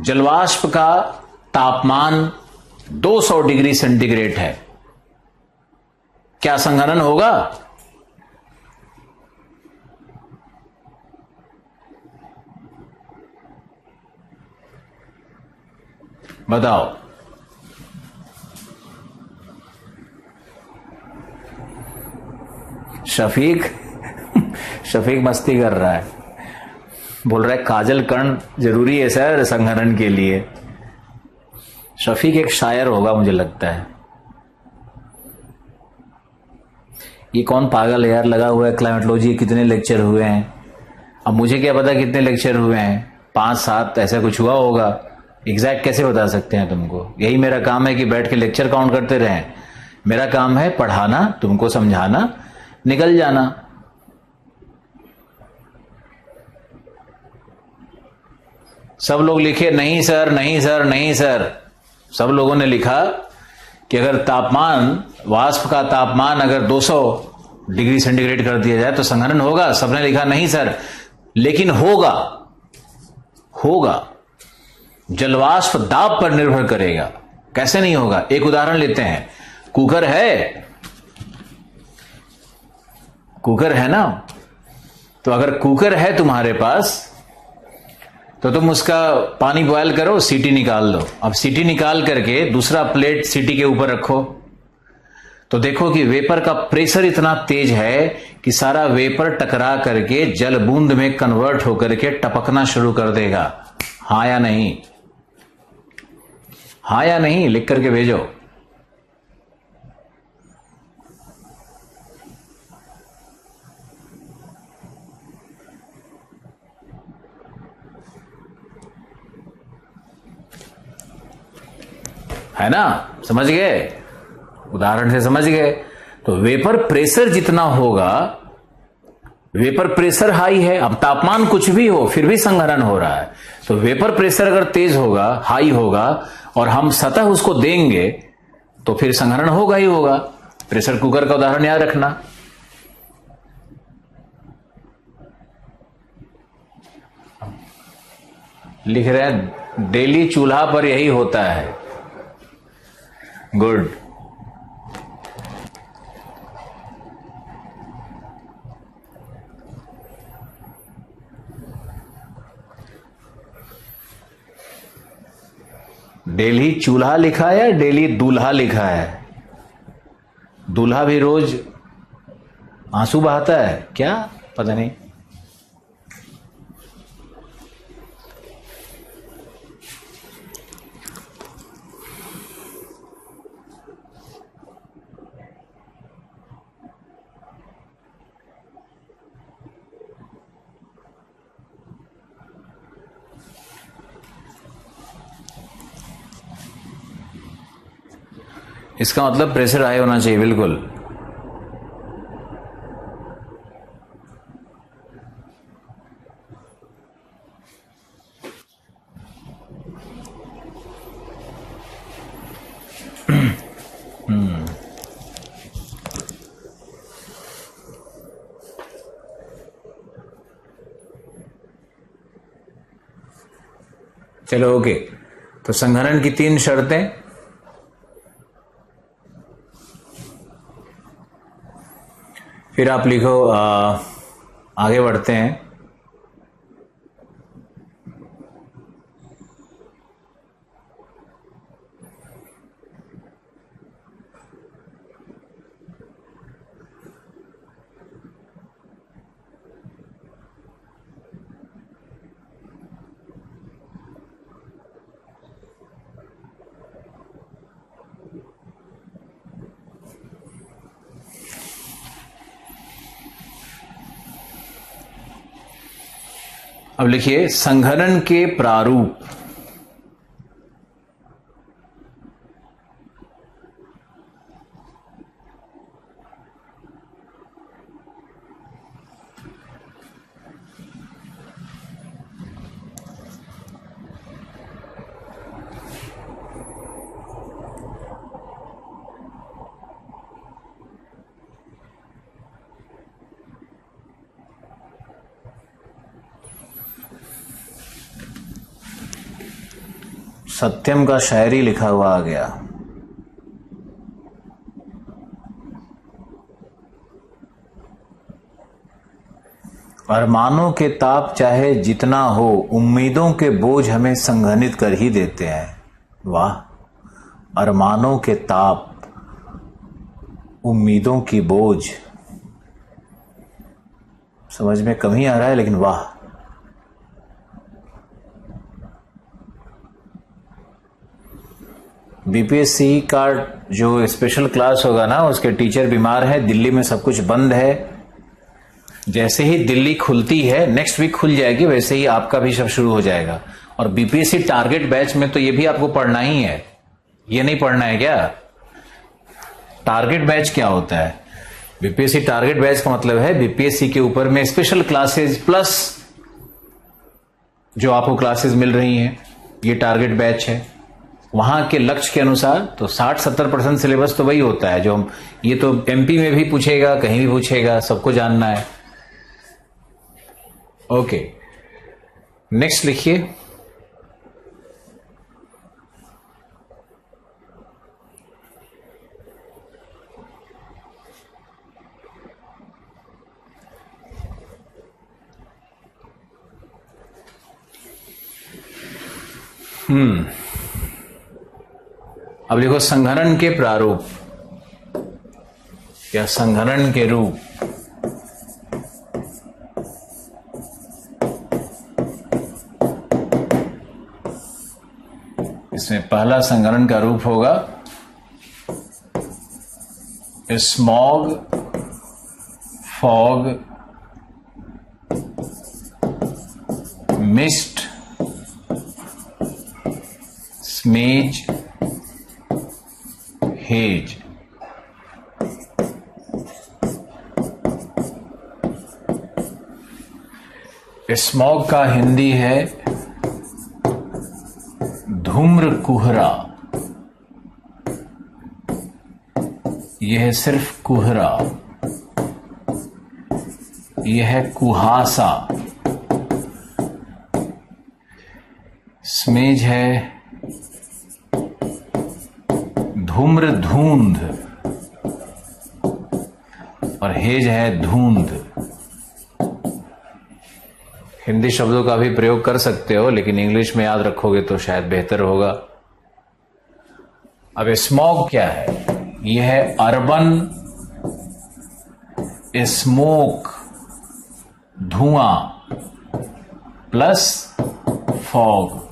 जलवाष्प का तापमान 200 डिग्री सेंटीग्रेड है, क्या संघनन होगा? बताओ। शफीक शफीक मस्ती कर रहा है, बोल रहा है काजल कण जरूरी है सर संघनन के लिए। शफीक एक शायर होगा मुझे लगता है। ये कौन पागल है यार, लगा हुआ है क्लाइमेटोलॉजी, कितने लेक्चर हुए हैं। अब मुझे क्या पता कितने लेक्चर हुए हैं, 5-7 ऐसा कुछ हुआ होगा। एग्जैक्ट कैसे बता सकते हैं तुमको? यही मेरा काम है कि बैठ के लेक्चर काउंट करते रहें। मेरा काम है पढ़ाना, तुमको समझाना, निकल जाना। सब लोग लिखे नहीं सर, नहीं सर, नहीं सर। सब लोगों ने लिखा कि अगर तापमान, वाष्प का तापमान अगर 200 डिग्री सेंटीग्रेड कर दिया जाए तो संघनन होगा। सबने लिखा नहीं सर, लेकिन होगा। होगा, जलवाष्प दाब पर निर्भर करेगा। कैसे नहीं होगा? एक उदाहरण लेते हैं। कुकर है, कुकर है ना, तो अगर कुकर है तुम्हारे पास तो तुम उसका पानी बॉयल करो, सीटी निकाल दो। अब सीटी निकाल करके दूसरा प्लेट सीटी के ऊपर रखो, तो देखो कि वेपर का प्रेशर इतना तेज है कि सारा वेपर टकरा करके जल बूंद में कन्वर्ट होकर के टपकना शुरू कर देगा। हाँ या नहीं? हाँ या नहीं लिख करके भेजो। है ना? समझ गए? उदाहरण से समझ गए। तो वेपर प्रेशर जितना होगा, वेपर प्रेशर हाई है, अब तापमान कुछ भी हो फिर भी संघनन हो रहा है। तो वेपर प्रेशर अगर तेज होगा, हाई होगा, और हम सतह उसको देंगे तो फिर संघनन होगा ही होगा। प्रेशर कुकर का उदाहरण याद रखना। लिख रहे हैं डेली चूल्हा पर यही होता है। गुड। डेली चूल्हा लिखा है या डेली दूल्हा लिखा है? दूल्हा भी रोज आंसू बहाता है क्या? पता नहीं। इसका मतलब प्रेशर हाई होना चाहिए, बिल्कुल। चलो ओके, तो संघनन की 3 शर्तें। फिर आप लिखो, आगे बढ़ते हैं। अब लिखिए संघनन के प्रारूप। सत्यम का शायरी लिखा हुआ आ गया। अरमानों के ताप चाहे जितना हो, उम्मीदों के बोझ हमें संघनित कर ही देते हैं। वाह, अरमानों के ताप, उम्मीदों की बोझ, समझ में कम ही आ रहा है, लेकिन वाह। बीपीएससी का जो स्पेशल क्लास होगा ना, उसके टीचर बीमार है, दिल्ली में सब कुछ बंद है। जैसे ही दिल्ली खुलती है, नेक्स्ट वीक खुल जाएगी, वैसे ही आपका भी सब शुरू हो जाएगा। और बीपीएससी टारगेट बैच में तो ये भी आपको पढ़ना ही है। ये नहीं पढ़ना है क्या? टारगेट बैच क्या होता है? बीपीएससी टारगेट बैच का मतलब है बीपीएससी के ऊपर में स्पेशल क्लासेस प्लस जो आपको क्लासेस मिल रही हैं, ये टारगेट बैच है। वहां के लक्ष्य के अनुसार तो 60-70% सिलेबस तो वही होता है जो हम, ये तो एमपी में भी पूछेगा, कहीं भी पूछेगा, सबको जानना है। ओके, नेक्स्ट लिखिए। अब देखो संघनन के प्रारूप या संघनन के रूप। इसमें पहला संघनन का रूप होगा smog, fog, mist, smaze, haze. Smog का हिंदी है धूम्र कुहरा। यह है सिर्फ कुहरा, यह है कुहासा। स्मेज है धूम्र धुंध और हेज है धुंध। हिंदी शब्दों का भी प्रयोग कर सकते हो, लेकिन इंग्लिश में याद रखोगे तो शायद बेहतर होगा। अब स्मॉग क्या है? यह है अर्बन स्मोक, धुआं प्लस फॉग।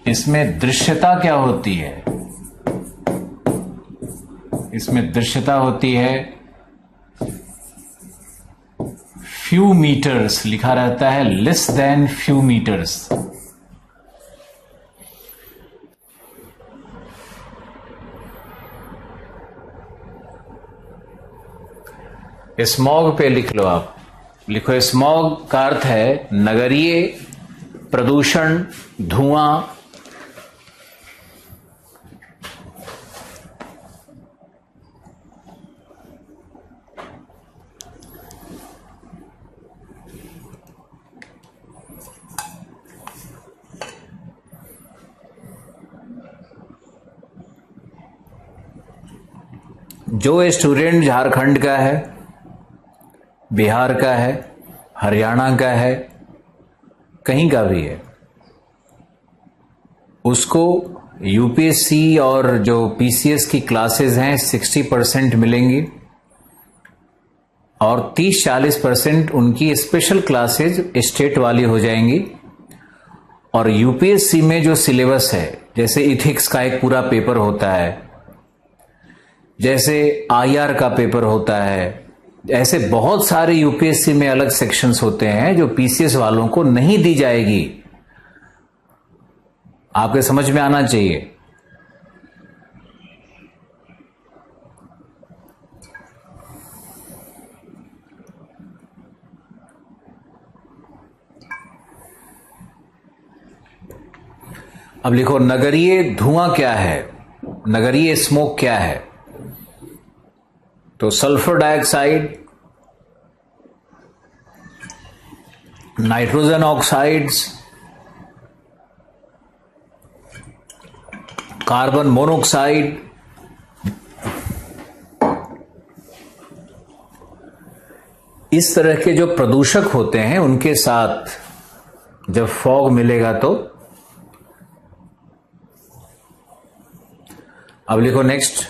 इसमें दृश्यता क्या होती है? इसमें दृश्यता होती है फ्यू मीटर्स, लिखा रहता है less than few metres. Smog पे लिख लो आप, लिखो स्मॉग का अर्थ है नगरीय प्रदूषण, धुआं। जो स्टूडेंट झारखंड का है, बिहार का है, हरियाणा का है, कहीं का भी है, उसको यूपीएससी और जो पीसीएस की क्लासेस हैं 60% मिलेंगी और 30-40% उनकी स्पेशल क्लासेज स्टेट वाली हो जाएंगी। और यूपीएससी में जो सिलेबस है, जैसे इथिक्स का एक पूरा पेपर होता है, जैसे आईआर का पेपर होता है, ऐसे बहुत सारे यूपीएससी में अलग सेक्शंस होते हैं जो पीसीएस वालों को नहीं दी जाएगी। आपके समझ में आना चाहिए। अब लिखो नगरीय धुआं क्या है, नगरीय स्मोक क्या है। तो sulphur dioxide, nitrogen oxides, carbon monoxide, इस तरह के जो प्रदूषक होते हैं उनके साथ जब फॉग मिलेगा तो अब लिखो नेक्स्ट।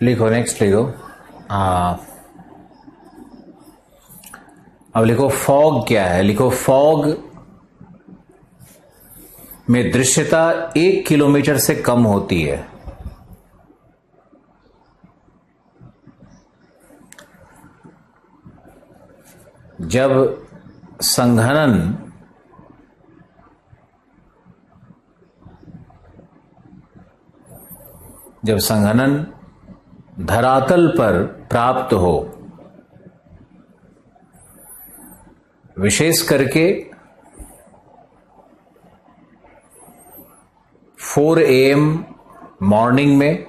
लिखो नेक्स्ट, लिखो अब लिखो फॉग क्या है। लिखो फॉग में दृश्यता 1 किलोमीटर से कम होती है। जब संघनन धरातल पर प्राप्त हो, विशेष करके 4 AM मॉर्निंग में,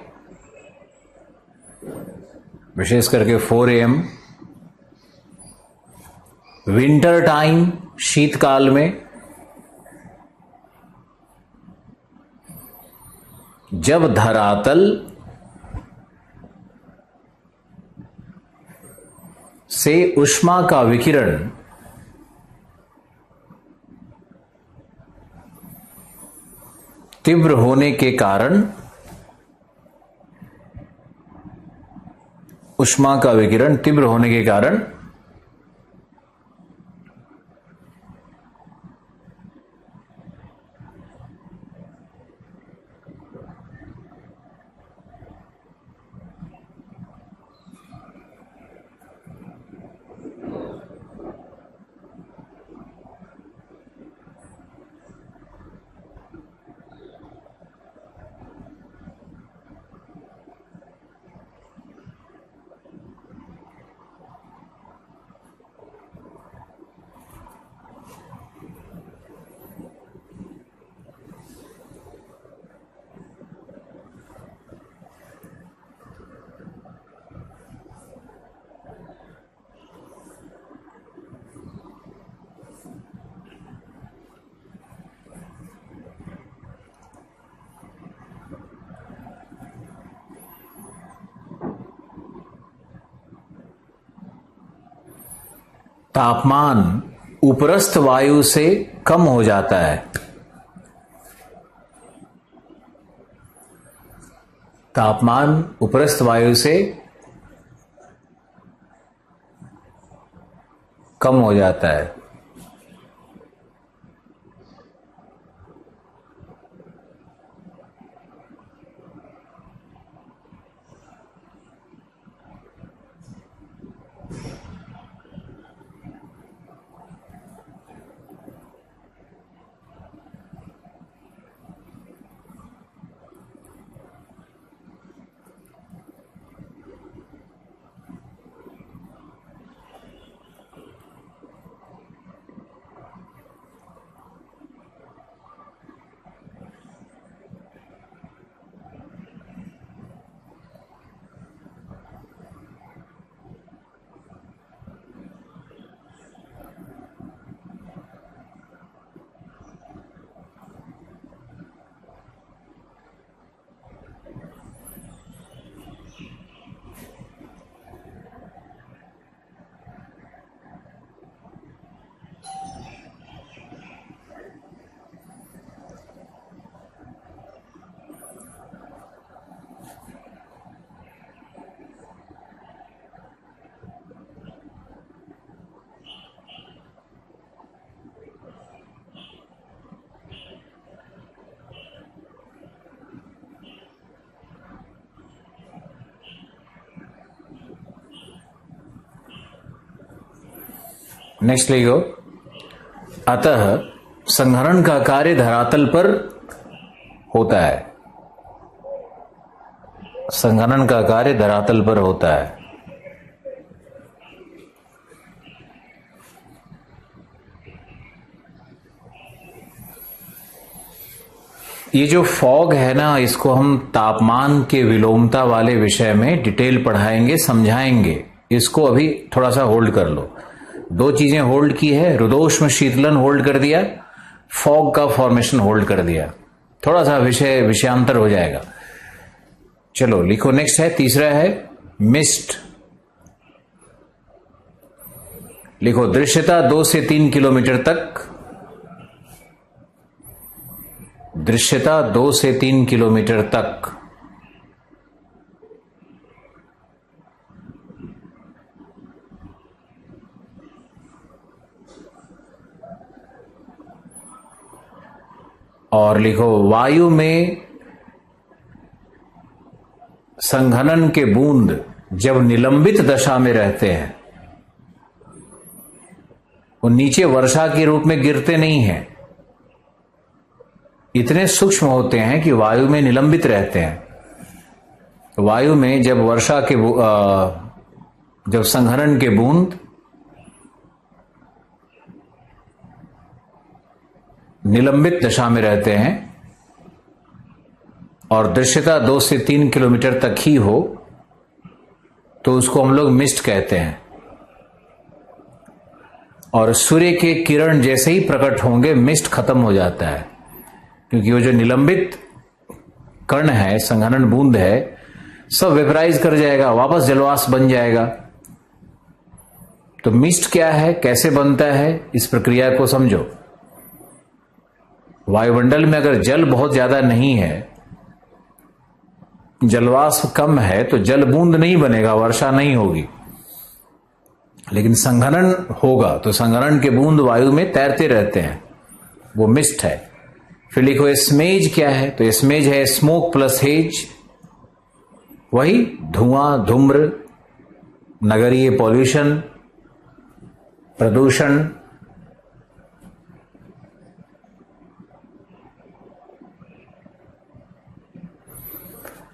विशेष करके 4 AM विंटर टाइम, शीतकाल में, जब धरातल से ऊष्मा का विकिरण तीव्र होने के कारण, ऊष्मा का विकिरण तीव्र होने के कारण तापमान उपरस्थ वायु से कम हो जाता है। तापमान उपरस्थ वायु से कम हो जाता है। नेक्स्ट लिखो, अतः संहरण का कार्य धरातल पर होता है। संहरण का कार्य धरातल पर होता है। ये जो फॉग है ना, इसको हम तापमान के विलोमता वाले विषय में डिटेल पढ़ाएंगे, समझाएंगे। इसको अभी थोड़ा सा होल्ड कर लो। दो चीजें होल्ड की है, रुदोष्म शीतलन होल्ड कर दिया, फॉग का फॉर्मेशन होल्ड कर दिया। थोड़ा सा विषयांतर हो जाएगा। चलो लिखो, नेक्स्ट है, तीसरा है मिस्ट। लिखो, दृश्यता 2 से 3 किलोमीटर तक। दृश्यता 2 से 3 किलोमीटर तक। और लिखो, वायु में संघनन के बूंद जब निलंबित दशा में रहते हैं, वो नीचे वर्षा के रूप में गिरते नहीं हैं, इतने सूक्ष्म होते हैं कि वायु में निलंबित रहते हैं। वायु में जब वर्षा के जब संघनन के बूंद निलंबित दशा में रहते हैं और दृश्यता 2 से 3 किलोमीटर तक ही हो, तो उसको हम लोग मिस्ट कहते हैं। और सूर्य के किरण जैसे ही प्रकट होंगे, मिस्ट खत्म हो जाता है, क्योंकि वो जो निलंबित कण है, संघनन बूंद है, सब वेपराइज कर जाएगा, वापस जलवाष्प बन जाएगा। तो मिस्ट क्या है, कैसे बनता है, इस प्रक्रिया को समझो। वायुमंडल में अगर जल बहुत ज्यादा नहीं है, जलवाष्प कम है, तो जल बूंद नहीं बनेगा, वर्षा नहीं होगी। लेकिन संघनन होगा तो संघनन के बूंद वायु में तैरते रहते हैं, वो मिस्ट है। फिर लिखो, स्मेज क्या है, तो स्मेज है स्मोक प्लस हेज, वही धुआं, धूम्र, नगरीय पॉल्यूशन, प्रदूषण।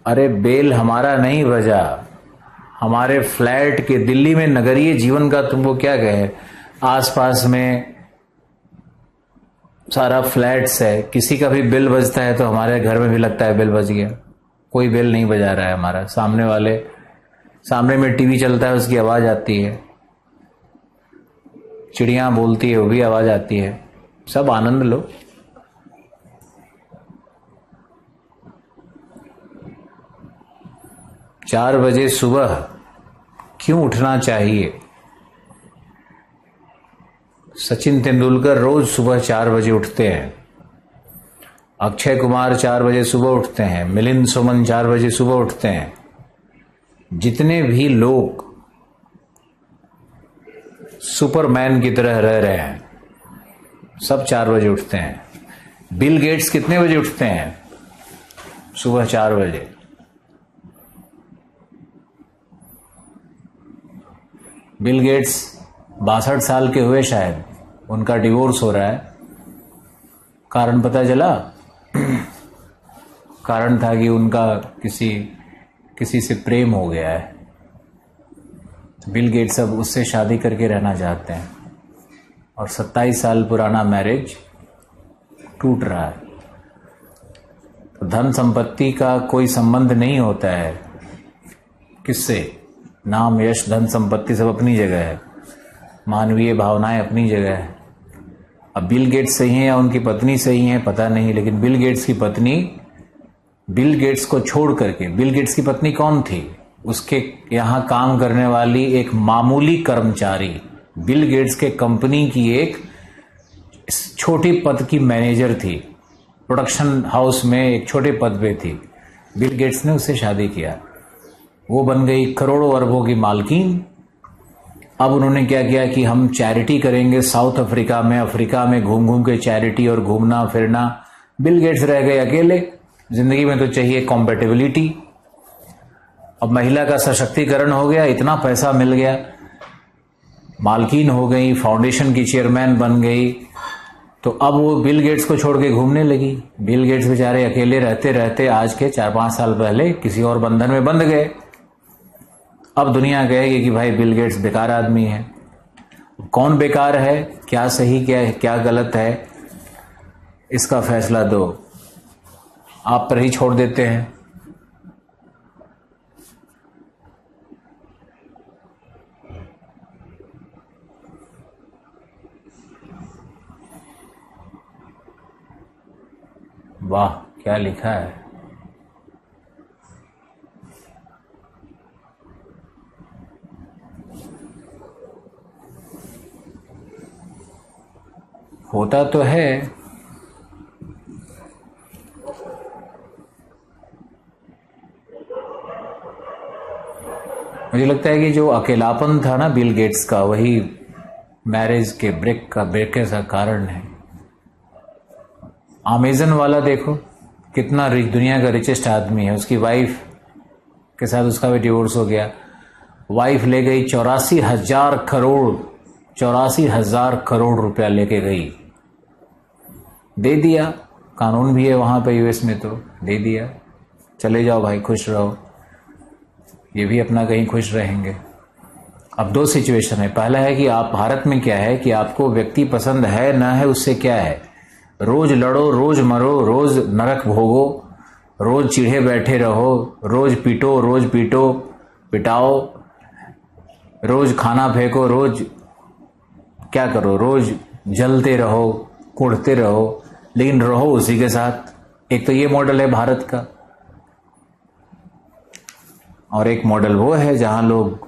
अरे बेल हमारा नहीं बजा, हमारे फ्लैट के दिल्ली में नगरीय जीवन का तुमको क्या कहे, आसपास में सारा फ्लैट्स है, किसी का भी बिल बजता है तो हमारे घर में भी लगता है बिल बज गया। कोई बिल नहीं बजा रहा है हमारा, सामने में टीवी चलता है, उसकी आवाज आती है, चिड़िया बोलती है, वो भी आवाज आती है, सब आनंद लो। चार बजे सुबह क्यों उठना चाहिए? सचिन तेंदुलकर रोज सुबह 4 बजे उठते हैं, अक्षय कुमार 4 बजे सुबह उठते हैं, मिलिंद सोमन 4 बजे सुबह उठते हैं। जितने भी लोग सुपरमैन की तरह रह रहे हैं सब 4 बजे उठते हैं। बिल गेट्स कितने बजे उठते हैं? सुबह 4 बजे। बिल गेट्स 62 साल के हुए शायद, उनका डिवोर्स हो रहा है। कारण पता चला? कारण था कि उनका किसी से प्रेम हो गया है। बिल गेट्स अब उससे शादी करके रहना चाहते हैं और 27 साल पुराना मैरिज टूट रहा है। तो धन संपत्ति का कोई संबंध नहीं होता है किससे। नाम, यश, धन संपत्ति सब अपनी जगह है, मानवीय भावनाएं अपनी जगह है। अब बिल गेट्स सही हैं या उनकी पत्नी सही है पता नहीं, लेकिन बिल गेट्स की पत्नी बिल गेट्स को छोड़ करके, बिल गेट्स की पत्नी कौन थी? उसके यहां काम करने वाली एक मामूली कर्मचारी, बिल गेट्स के कंपनी की एक छोटी पद की मैनेजर थी, प्रोडक्शन हाउस में एक छोटे पद पे थी। बिल गेट्स ने उससे शादी किया, वो बन गई करोड़ों अरबों की मालकिन। अब उन्होंने क्या किया कि हम चैरिटी करेंगे साउथ अफ्रीका में घूम घूम के चैरिटी और घूमना फिरना। बिल गेट्स रह गए अकेले। जिंदगी में तो चाहिए कॉम्पेटिबिलिटी। अब महिला का सशक्तिकरण हो गया, इतना पैसा मिल गया, मालकिन हो गई, फाउंडेशन की चेयरमैन बन गई, तो अब वो बिल गेट्स को छोड़ के घूमने लगी। बिल गेट्स बेचारे अकेले रहते रहते आज के 4-5 साल पहले किसी और बंधन में बंध गए। अब दुनिया कहेगी कि भाई बिल गेट्स बेकार आदमी है। कौन बेकार है, क्या सही क्या गलत है, इसका फैसला दो आप पर ही छोड़ देते हैं। वाह, क्या लिखा है। होता तो है, मुझे लगता है कि जो अकेलापन था ना बिल गेट्स का, वही मैरिज के ब्रेक का कारण है। अमेजन वाला देखो कितना रिच, दुनिया का रिचेस्ट आदमी है, उसकी वाइफ के साथ उसका भी डिवोर्स हो गया। वाइफ ले गई 84,000 करोड़ रुपया लेके गई। दे दिया, कानून भी है वहां पे यूएस में, तो दे दिया, चले जाओ भाई, खुश रहो। ये भी अपना कहीं खुश रहेंगे। अब 2 सिचुएशन है। पहला है कि आप, भारत में क्या है कि आपको व्यक्ति पसंद है ना है उससे क्या है, रोज लड़ो, रोज मरो, रोज नरक भोगो, रोज चिढ़े बैठे रहो, रोज पीटो पिटाओ, रोज खाना फेंको, रोज क्या करो, रोज जलते रहो, कुढ़ते रहो, लेकिन रहो उसी के साथ। एक तो ये मॉडल है भारत का, और एक मॉडल वो है जहां लोग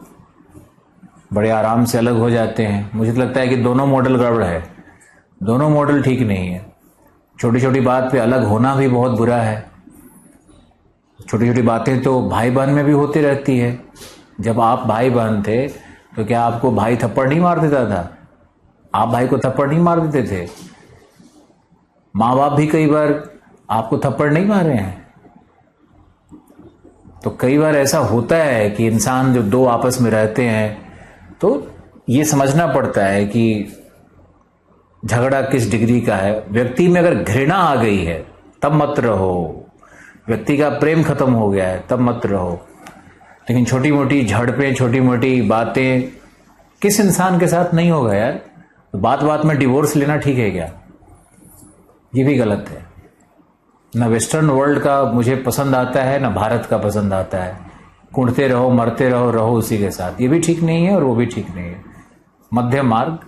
बड़े आराम से अलग हो जाते हैं। मुझे तो लगता है कि दोनों मॉडल गड़बड़ है, दोनों मॉडल ठीक नहीं है। छोटी छोटी बात पे अलग होना भी बहुत बुरा है। छोटी छोटी बातें तो भाई बहन में भी होती रहती है। जब आप भाई बहन थे तो क्या आपको भाई थप्पड़ नहीं मार देता था? आप भाई को थप्पड़ नहीं मार देते थे? माँ बाप भी कई बार आपको थप्पड़ नहीं मारे हैं? तो कई बार ऐसा होता है कि इंसान जो दो आपस में रहते हैं तो ये समझना पड़ता है कि झगड़ा किस डिग्री का है। व्यक्ति में अगर घृणा आ गई है तब मत रहो, व्यक्ति का प्रेम खत्म हो गया है तब मत रहो। लेकिन छोटी मोटी झड़पें, छोटी मोटी बातें किस इंसान के साथ नहीं होगा यार। तो बात बात में डिवोर्स लेना ठीक है क्या? ये भी गलत है। ना वेस्टर्न वर्ल्ड का मुझे पसंद आता है, ना भारत का पसंद आता है। कुढ़ते रहो, मरते रहो, रहो उसी के साथ, ये भी ठीक नहीं है और वो भी ठीक नहीं है। मध्य मार्ग।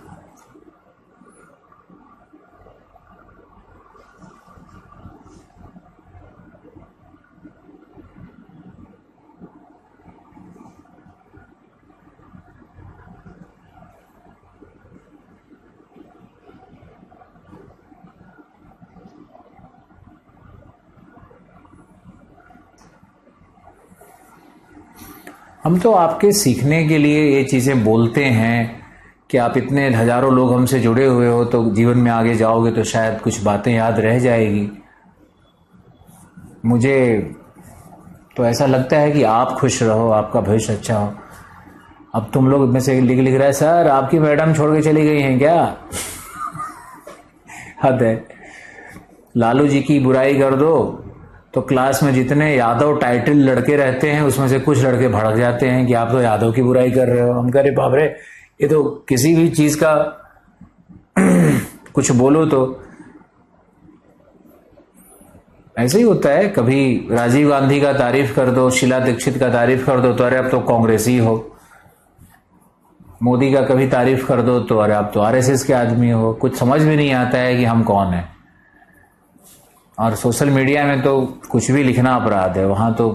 हम तो आपके सीखने के लिए ये चीज़ें बोलते हैं कि आप इतने हजारों लोग हमसे जुड़े हुए हो, तो जीवन में आगे जाओगे तो शायद कुछ बातें याद रह जाएगी। मुझे तो ऐसा लगता है कि आप खुश रहो, आपका भविष्य अच्छा हो। अब तुम लोग में से लिख रहा है, सर आपकी मैडम छोड़ के चली गई हैं क्या? हद है। लालू जी की बुराई कर दो तो क्लास में जितने यादव टाइटल लड़के रहते हैं उसमें से कुछ लड़के भड़क जाते हैं कि आप तो यादव की बुराई कर रहे हो। हम कह रहे बाप रे, ये तो किसी भी चीज का कुछ बोलो तो ऐसे ही होता है। कभी राजीव गांधी का तारीफ कर दो, शीला दीक्षित का तारीफ कर दो तो अरे अब तो कांग्रेसी हो। मोदी का कभी तारीफ कर दो तो अरे आप तो आरएसएस के आदमी हो। कुछ समझ में नहीं आता है कि हम कौन है। और सोशल मीडिया में तो कुछ भी लिखना अपराध है, वहां तो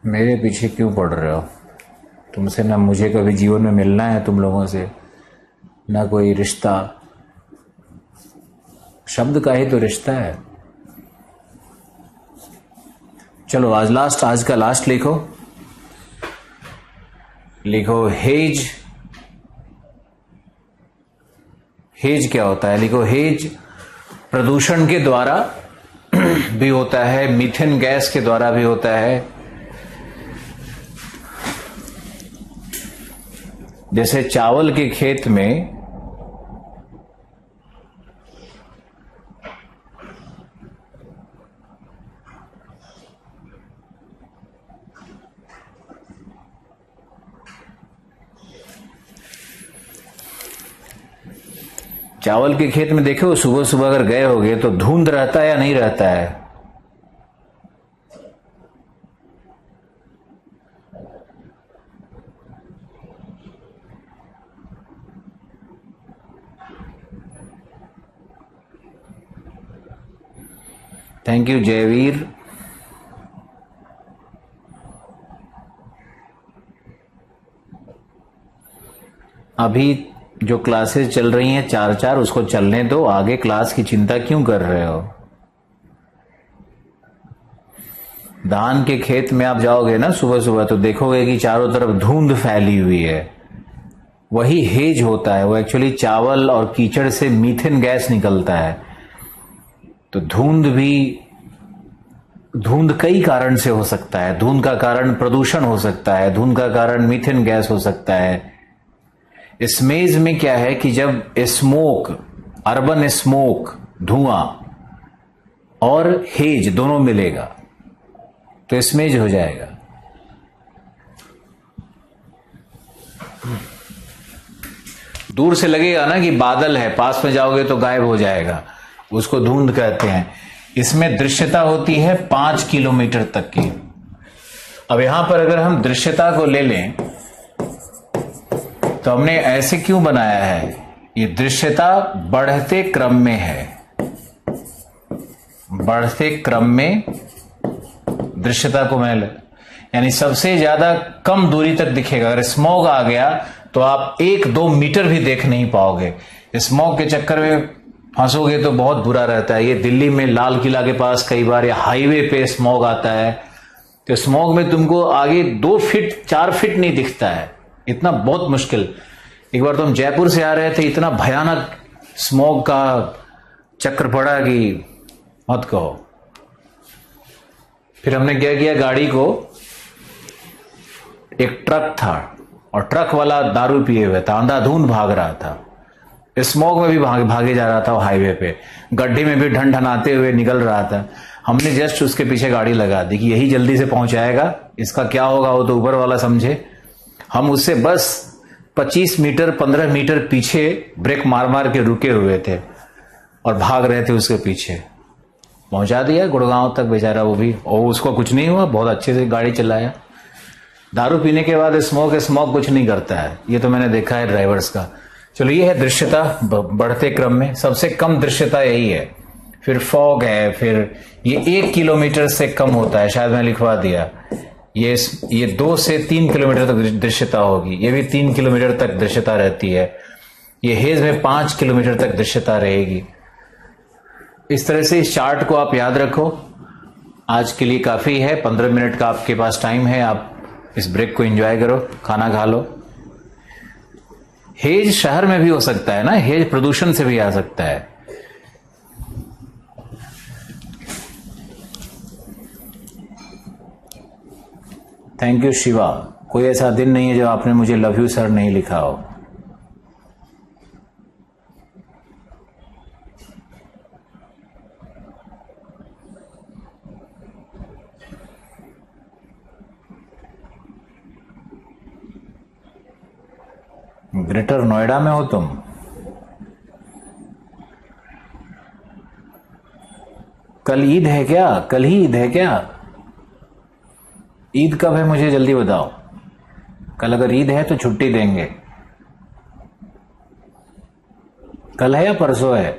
मेरे पीछे क्यों पड़ रहे हो? तुमसे ना मुझे कभी जीवन में मिलना है, तुम लोगों से ना कोई रिश्ता। शब्द का ही तो रिश्ता है। चलो आज का लास्ट लिखो। लिखो हेज। हेज क्या होता है? लिखो हेज प्रदूषण के द्वारा भी होता है, मीथेन गैस के द्वारा भी होता है। जैसे चावल के खेत में देखो सुबह सुबह अगर गए होगे तो धुंध रहता है या नहीं रहता है? Thank you Jaiveer. अभी जो क्लासेस चल रही हैं 4-4, उसको चलने दो। आगे क्लास की चिंता क्यों कर रहे हो? धान के खेत में आप जाओगे ना सुबह सुबह तो देखोगे कि चारों तरफ धुंध फैली हुई है। वही हेज होता है। वो एक्चुअली चावल और कीचड़ से मीथेन गैस निकलता है। तो धुंध कई कारण से हो सकता है। धुंध का कारण प्रदूषण हो सकता है, धुंध का कारण मीथेन गैस हो सकता है। स्मेज में क्या है कि जब स्मोक, अर्बन स्मोक, धुआं और हेज दोनों मिलेगा तो स्मेज हो जाएगा। दूर से लगेगा ना कि बादल है, पास में जाओगे तो गायब हो जाएगा, उसको धुंध कहते हैं। इसमें दृश्यता होती है 5 किलोमीटर तक की। अब यहां पर अगर हम दृश्यता को ले लें तो हमने ऐसे क्यों बनाया है? ये दृश्यता बढ़ते क्रम में है। बढ़ते क्रम में दृश्यता को यानी सबसे ज्यादा कम दूरी तक दिखेगा। अगर स्मॉग आ गया तो आप 1-2 मीटर भी देख नहीं पाओगे। स्मॉग के चक्कर में फंसोगे तो बहुत बुरा रहता है। ये दिल्ली में लाल किला के पास कई बार या हाईवे पे स्मॉग आता है तो स्मॉग में तुमको आगे 2 फीट 4 फीट नहीं दिखता है, इतना बहुत मुश्किल। एक बार तो हम जयपुर से आ रहे थे, इतना भयानक स्मॉग का चक्कर पड़ा कि मत कहो। फिर हमने क्या किया, गाड़ी को, एक ट्रक था और ट्रक वाला दारू पिए हुए था, अंधाधुंध भाग रहा था, स्मॉग में भी भागे जा रहा था, वो हाईवे पे गड्ढे में भी ढनढनाते हुए निकल रहा था। हमने जस्ट उसके पीछे गाड़ी लगा दी कि यही जल्दी से पहुंचाएगा, इसका क्या होगा वो तो ऊपर वाला समझे। हम उससे बस 25 मीटर 15 मीटर पीछे ब्रेक मार मार के रुके हुए थे और भाग रहे थे उसके पीछे। पहुंचा दिया गुड़गांव तक बेचारा वो भी, और उसको कुछ नहीं हुआ, बहुत अच्छे से गाड़ी चलाया। दारू पीने के बाद स्मोक कुछ नहीं करता है, ये तो मैंने देखा है ड्राइवर्स का। चलो ये है दृश्यता बढ़ते क्रम में, सबसे कम दृश्यता यही है। फिर फॉग है, फिर ये 1 किलोमीटर से कम होता है, शायद मैं लिखवा दिया। ये 2 से 3 किलोमीटर तक दृश्यता होगी, ये भी 3 किलोमीटर तक दृश्यता रहती है। ये हेज में 5 किलोमीटर तक दृश्यता रहेगी। इस तरह से इस चार्ट को आप याद रखो। आज के लिए काफी है, 15 मिनट का आपके पास टाइम है, आप इस ब्रेक को एंजॉय करो, खाना खा लो। हेज शहर में भी हो सकता है ना, हेज प्रदूषण से भी आ सकता है। Thank you Shiva. कोई ऐसा दिन नहीं है जो आपने मुझे लव यू सर नहीं लिखा हो। ग्रेटर नोएडा में हो तुम? कल ईद है क्या? कल ही ईद है क्या? ईद कब है मुझे जल्दी बताओ। कल अगर ईद है तो छुट्टी देंगे। कल है या परसों है?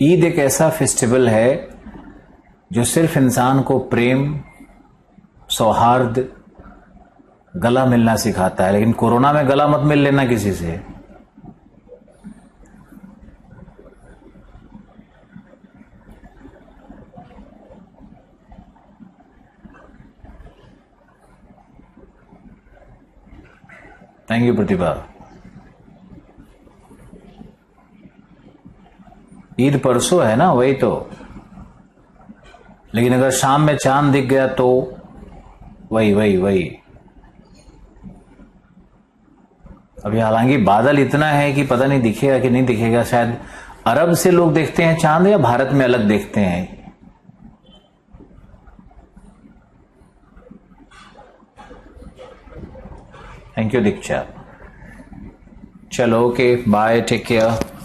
ईद एक ऐसा फेस्टिवल है जो सिर्फ इंसान को प्रेम, सौहार्द, गला मिलना सिखाता है। लेकिन कोरोना में गला मत मिल लेना किसी से। थैंक यू प्रतिभा। ईद परसों है ना, वही तो। लेकिन अगर शाम में चांद दिख गया तो वही। अभी हालांकि बादल इतना है कि पता नहीं दिखेगा कि नहीं दिखेगा। शायद अरब से लोग देखते हैं चांद या भारत में अलग देखते हैं। थैंक यू दीक्षा। चलो ओके, बाय, टेक केयर।